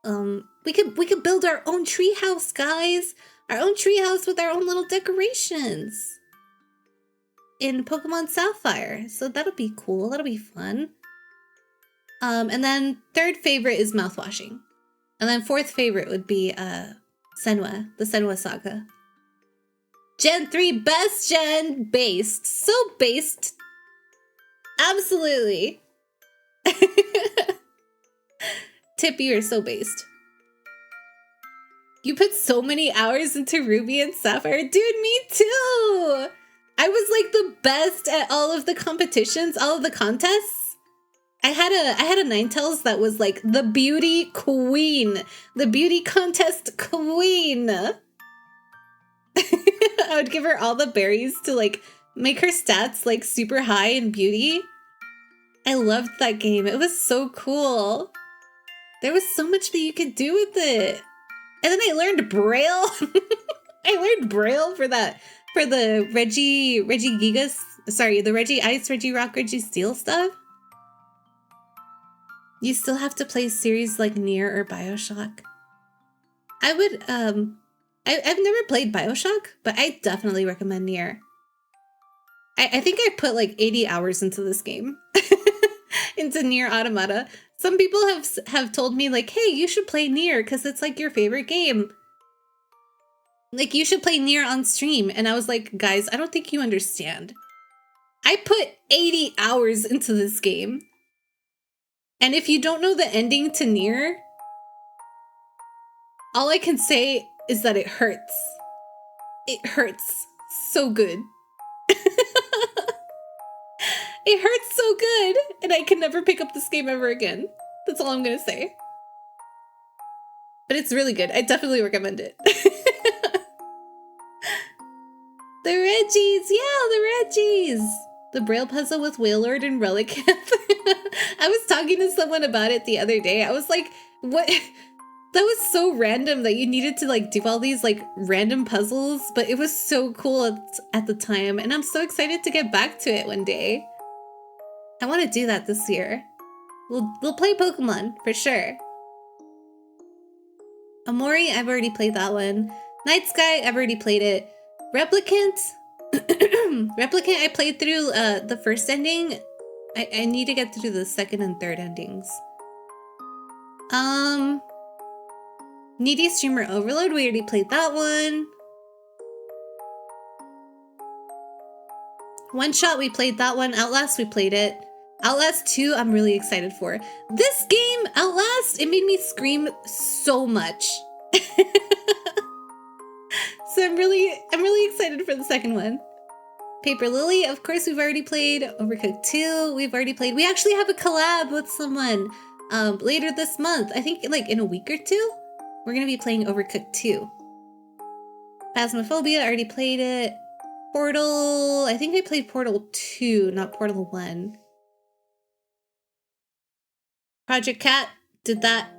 We could build our own treehouse, guys. Our own treehouse with our own little decorations in Pokemon Sapphire. So that'll be cool. That'll be fun. And then 3rd favorite is Mouthwashing. And then 4th favorite would be Senua, the Senua Saga. Gen 3 best gen based. So based. Absolutely. Tip, you are so based. You put so many hours into Ruby and Sapphire. Dude, me too! I was like the best at all of the competitions, all of the contests. I had a Ninetales that was like the beauty queen. The beauty contest queen. I would give her all the berries to like make her stats like super high in beauty. I loved that game. It was so cool. There was so much that you could do with it. And then I learned Braille. I learned Braille for the Regigigas, sorry, the Regice, Regirock, Registeel stuff. You still have to play series like Nier or BioShock. I would, I've never played BioShock, but I definitely recommend Nier. I think I put like 80 hours into this game. Into Nier Automata. Some people have told me like, hey, you should play Nier because it's like your favorite game. Like, you should play Nier on stream. And I was like, guys, I don't think you understand. I put 80 hours into this game. And if you don't know the ending to Nier, all I can say is that it hurts. It hurts so good. It hurts so good, and I can never pick up this game ever again. That's all I'm gonna say. But it's really good. I definitely recommend it. The Reggies! Yeah, the Reggies! The Braille puzzle with Wailord and Relicanth. I was talking to someone about it the other day. I was like, what? That was so random that you needed to like do all these like random puzzles, but it was so cool at the time, and I'm so excited to get back to it one day. I want to do that this year. We'll play Pokemon for sure. Amori, I've already played that one. Night Sky, I've already played it. Replicant, Replicant, I played through the first ending. I need to get through the 2nd and 3rd endings. Needy Streamer Overload, we already played that one. One Shot, we played that one. Outlast, we played it. Outlast 2, I'm really excited for. This game, Outlast, it made me scream so much. So I'm really excited for the 2nd one. Paper Lily, of course, we've already played. Overcooked 2, we've already played. We actually have a collab with someone later this month. I think like in a week or 2, we're gonna be playing Overcooked 2. Phasmophobia, already played it. Portal, I think I played Portal 2, not Portal 1. Project Cat did that.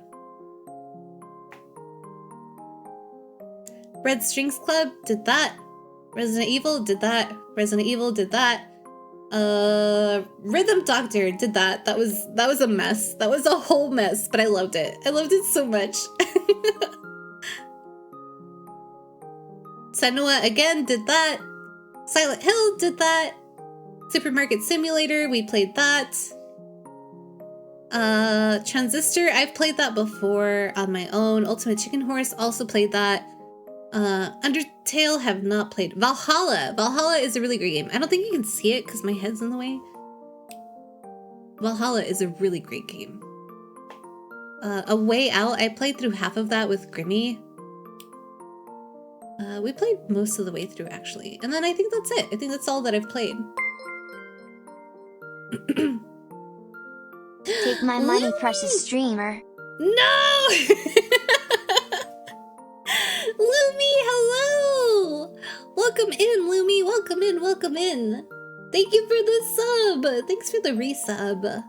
Red Strings Club did that. Resident Evil did that. Resident Evil did that. Rhythm Doctor did that. That was a mess. That was a whole mess, but I loved it. I loved it so much. Senua again did that. Silent Hill did that. Supermarket Simulator, we played that. Transistor, I've played that before on my own. Ultimate Chicken Horse, also played that. Undertale, have not played. Valhalla. Valhalla is a really great game. I don't think you can see it because my head's in the way. Valhalla is a really great game. A Way Out, I played through half of that with Grimmy. We played most of the way through, actually. And then I think that's it. I think that's all that I've played. Take my money, precious streamer. No! Lumi, hello! Welcome in, Lumi. Welcome in, welcome in. Thank you for the sub. Thanks for the resub.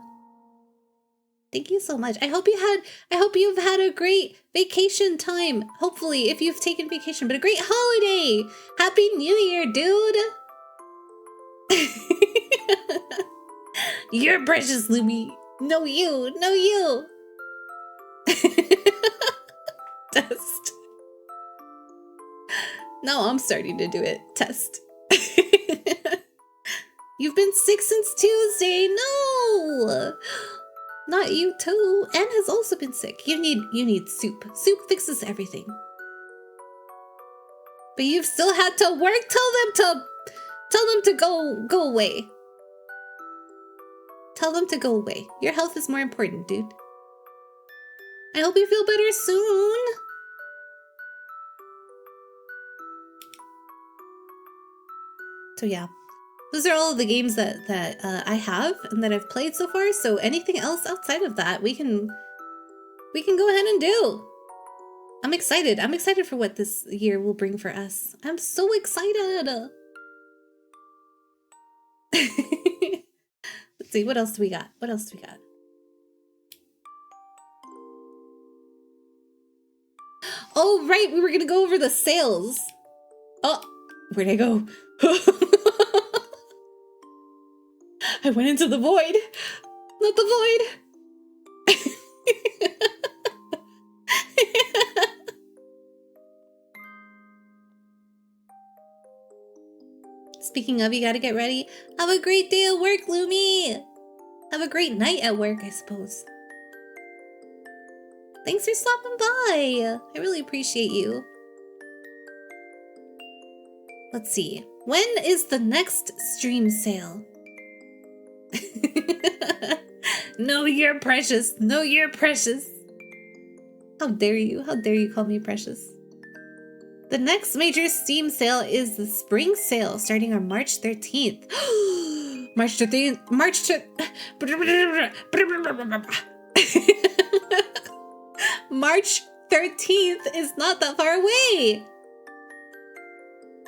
Thank you so much. I hope you've had a great vacation time. Hopefully, if you've taken vacation, but a great holiday. Happy New Year, dude. You're precious, Lumi. No, you. No, you. Test. No, I'm starting to do it. Test. You've been sick since Tuesday. No. Not you too. Anne has also been sick. You need soup. Soup fixes everything. But you've still had to work. Tell them to go away. Tell them to go away. Your health is more important, dude. I hope you feel better soon. So yeah. Those are all of the games that I have and that I've played so far. So anything else outside of that, we can go ahead and do. I'm excited. I'm excited for what this year will bring for us. I'm so excited. Let's see, what else do we got? What else do we got? Oh, right, we were gonna go over the sales. Oh, where'd I go? I went into the void. Not the void. Speaking of, you gotta get ready. Have a great day at work, Lumi. Have a great night at work, I suppose. Thanks for stopping by. I really appreciate you. Let's see. When is the next stream sale? No, you're precious. No, you're precious. How dare you? How dare you call me precious? The next major Steam sale is the spring sale starting on March 13th. March 13th. March 13th is not that far away.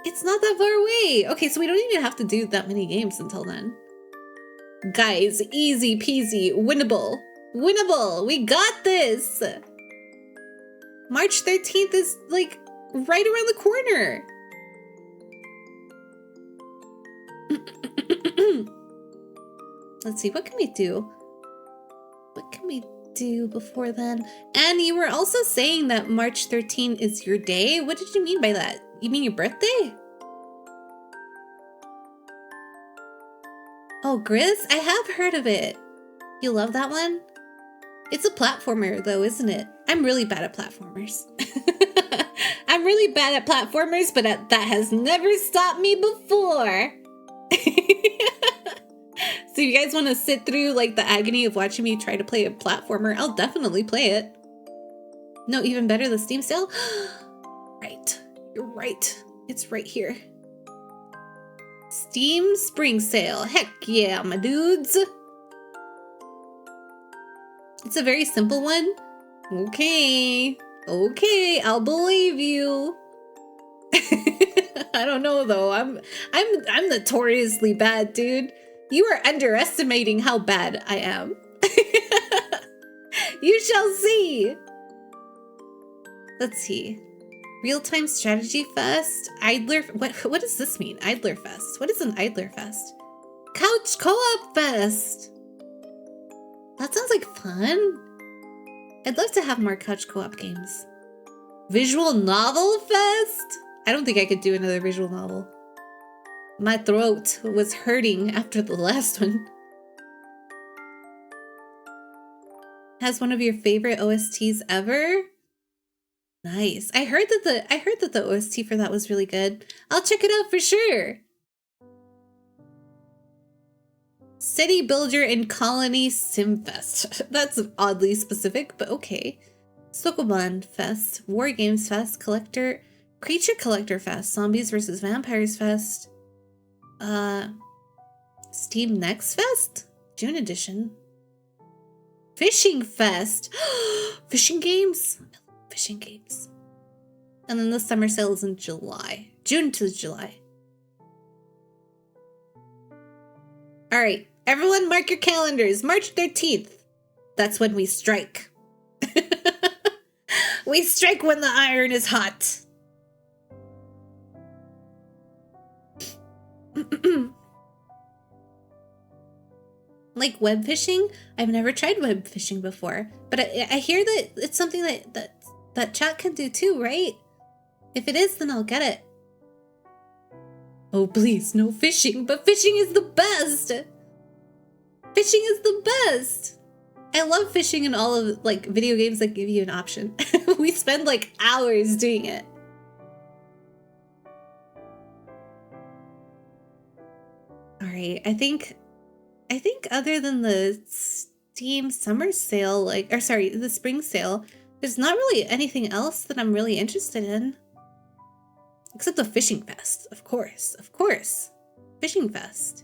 It's not that far away. Okay, so we don't even have to do that many games until then. Guys, easy peasy, winnable. Winnable, we got this. March 13th is like right around the corner. Let's see, what can we do? What can we do before then? And you were also saying that March 13th is your day. What did you mean by that? You mean your birthday? Oh, Grizz? I have heard of it. You love that one? It's a platformer though, isn't it? I'm really bad at platformers. I'm really bad at platformers, but that has never stopped me before. So if you guys want to sit through like the agony of watching me try to play a platformer, I'll definitely play it. No, even better, the Steam sale? Right. You're right. It's right here. Steam Spring Sale. Heck yeah, my dudes. It's a very simple one. Okay. Okay, I'll believe you. I don't know though. I'm notoriously bad, dude. You are underestimating how bad I am. You shall see. Let's see. Real-time strategy fest. Idler. What does this mean? Idler fest. What is an Idler fest? Couch co-op fest. That sounds like fun. I'd love to have more couch co-op games. Visual novel fest. I don't think I could do another visual novel. My throat was hurting after the last one. Has one of your favorite OSTs ever? Nice. I heard that the OST for that was really good. I'll check it out for sure. City Builder and Colony Simfest. That's oddly specific, but okay. Sokoban Fest, War Games Fest, Creature Collector Fest, Zombies vs. Vampires Fest, Steam Next Fest, June edition. Fishing Fest, fishing games. Fishing games. And then the summer sale is in July. June to July. Alright, everyone mark your calendars. March 13th. That's when we strike. We strike when the iron is hot. Like web fishing? I've never tried web fishing before, but I hear that it's something that chat can do too, right? If it is, then I'll get it. Oh, please, no fishing, but fishing is the best! Fishing is the best! I love fishing in all of, like, video games that give you an option. We spend, like, hours doing it. Alright, I think other than the Steam summer sale, the spring sale, there's not really anything else that I'm really interested in. Except the Fishing Fest, of course. Fishing Fest.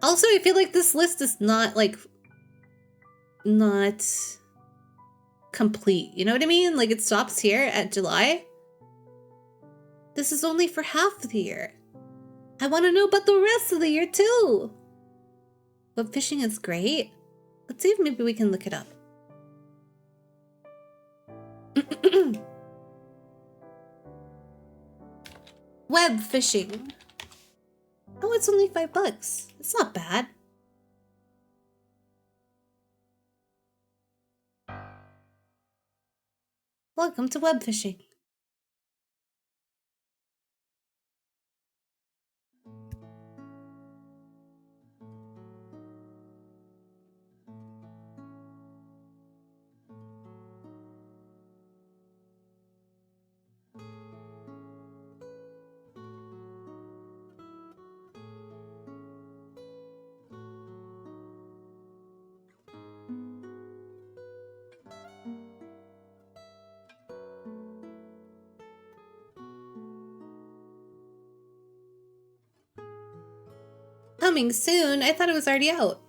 Also, I feel like this list is not complete. You know what I mean? Like, it stops here at July. This is only for half of the year. I want to know about the rest of the year, too. But fishing is great. Let's see if maybe we can look it up. Web fishing. Oh, it's only $5. It's not bad. Welcome to web fishing. Coming soon? I thought it was already out.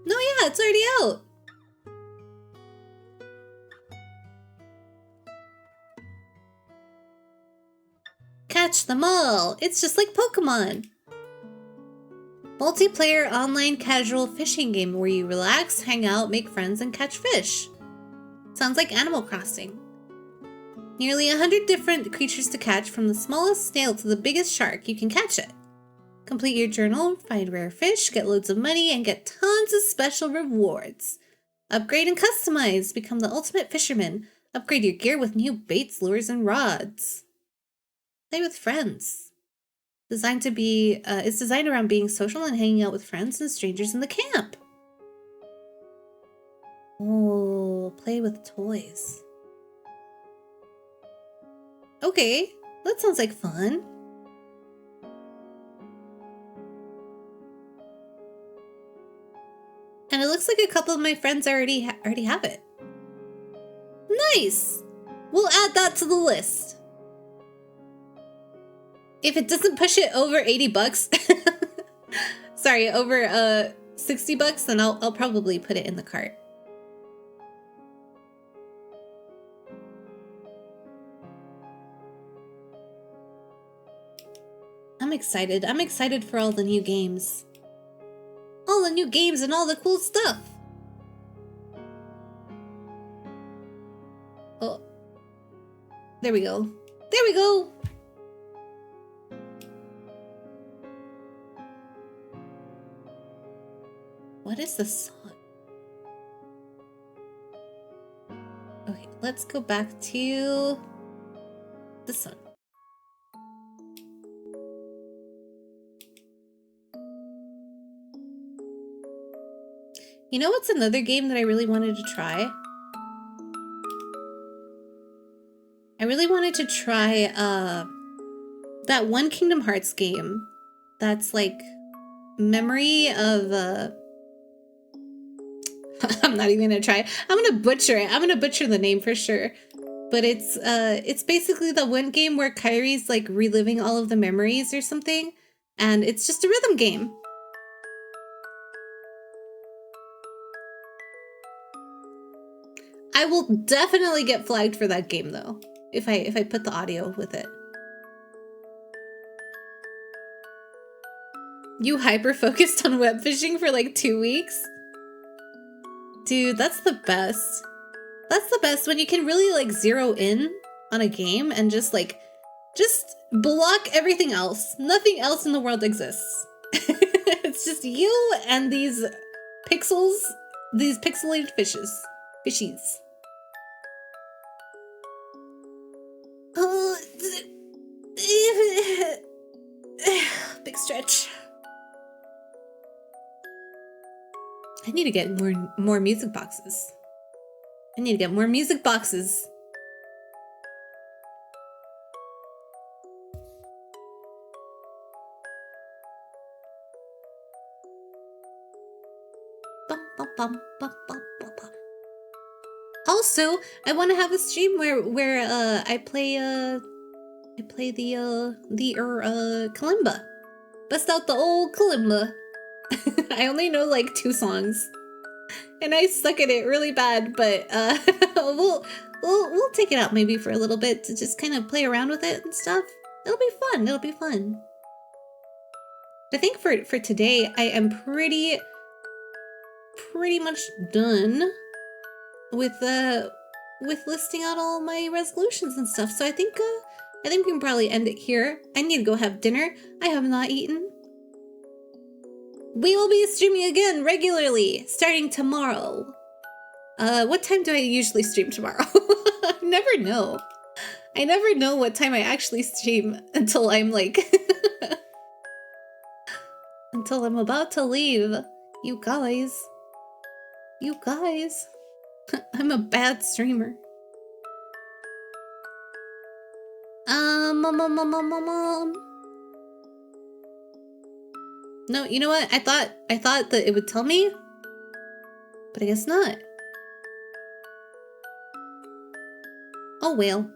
No, yeah, it's already out. Catch them all. It's just like Pokemon. Multiplayer online casual fishing game where you relax, hang out, make friends, and catch fish. Sounds like Animal Crossing. Nearly 100 different creatures to catch, from the smallest snail to the biggest shark. You can catch it. Complete your journal, find rare fish, get loads of money, and get tons of special rewards. Upgrade and customize. Become the ultimate fisherman. Upgrade your gear with new baits, lures, and rods. Play with friends. It's designed around being social and hanging out with friends and strangers in the camp. Oh, play with toys. Okay, that sounds like fun. And it looks like a couple of my friends already have it. Nice! We'll add that to the list. If it doesn't push it over $80, sorry, over $60, then I'll probably put it in the cart. I'm excited for all the new games. All new games and all the cool stuff. Oh. There we go. There we go! What is the song? Okay, let's go back to this one. You know what's another game that I really wanted to try? I really wanted to try that one Kingdom Hearts game that's like memory of I'm not even gonna try. I'm gonna butcher it. I'm gonna butcher the name for sure. But it's basically the one game where Kairi's like reliving all of the memories or something, and it's just a rhythm game. I will definitely get flagged for that game though, if I put the audio with it. You hyper focused on web fishing for like 2 weeks? Dude, that's the best. That's the best when you can really like zero in on a game and just block everything else. Nothing else in the world exists. It's just you and these pixels, these pixelated fishies. Oh, big stretch. I need to get more music boxes. I need to get more music boxes. Also, I want to have a stream where I play the kalimba. Bust out the old kalimba. I only know like 2 songs, and I suck at it really bad. But we'll take it out maybe for a little bit to just kind of play around with it and stuff. It'll be fun. It'll be fun. I think for today I am pretty much done with listing out all my resolutions and stuff. So I think we can probably end it here. I need to go have dinner. I have not eaten. We will be streaming again regularly starting tomorrow. What time do I usually stream tomorrow? I never know. I never know what time I actually stream until I'm like until I'm about to leave. You guys. I'm a bad streamer. No, you know what? I thought that it would tell me, but I guess not. Oh well.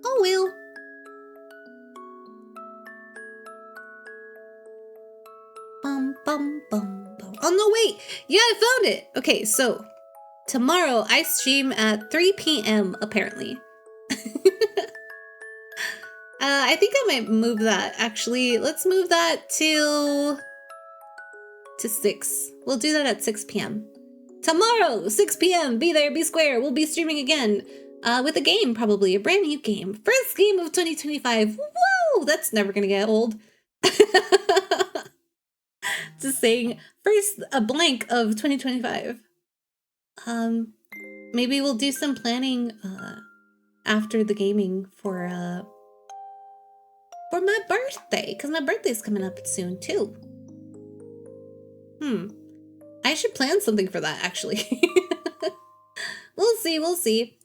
Oh well. Oh no, wait! Yeah, I found it! Okay, so tomorrow I stream at 3 p.m. apparently. I think I might move that actually. Let's move that to 6. We'll do that at 6 p.m. Tomorrow, 6 p.m. Be there, be square. We'll be streaming again with a game, probably a brand new game. First game of 2025. Whoa, that's never gonna get old. Just saying, first a blank of 2025. Maybe we'll do some planning after the gaming for my birthday, because my birthday's coming up soon too. I should plan something for that actually. We'll see.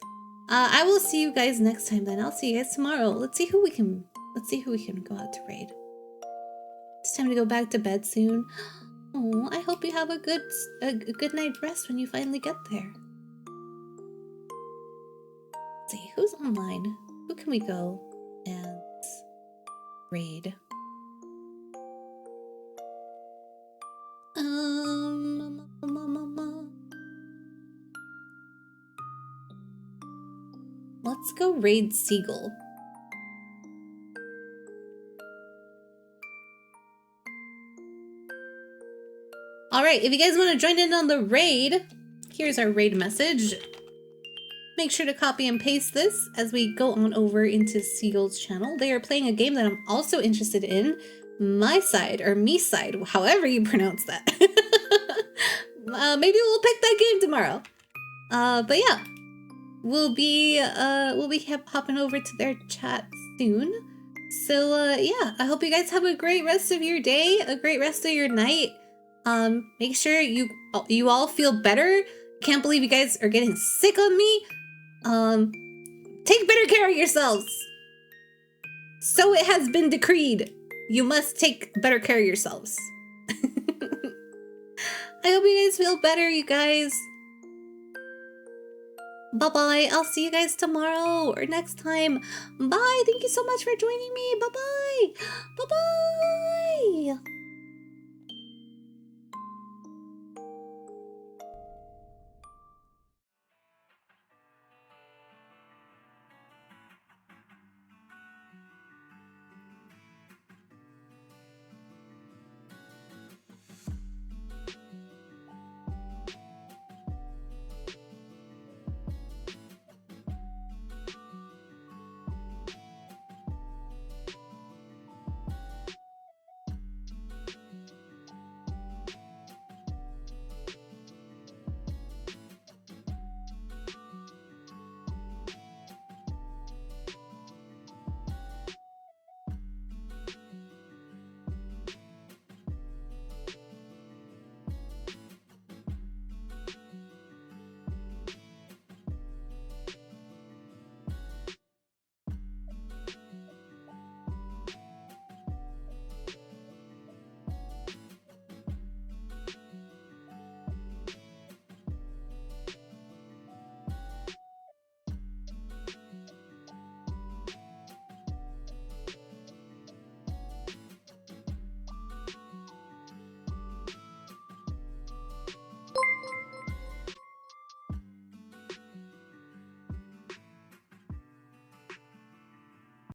I will see you guys next time then. I'll see you guys tomorrow. Let's see who we can go out to raid. It's time to go back to bed soon. Oh, I hope you have a good night rest when you finally get there. Let's see, who's online? Who can we go and raid? Let's go raid Seagull. All right, if you guys want to join in on the raid, here's our raid message. Make sure to copy and paste this as we go on over into Seagull's channel. They are playing a game that I'm also interested in. My side, or me side, however you pronounce that. Maybe we'll pick that game tomorrow. But yeah, we'll be hopping over to their chat soon. So yeah, I hope you guys have a great rest of your day, a great rest of your night. Make sure you all feel better. Can't believe you guys are getting sick on me. Take better care of yourselves. So it has been decreed. You must take better care of yourselves. I hope you guys feel better, you guys. Bye-bye. I'll see you guys tomorrow or next time. Bye. Thank you so much for joining me. Bye-bye. Bye-bye.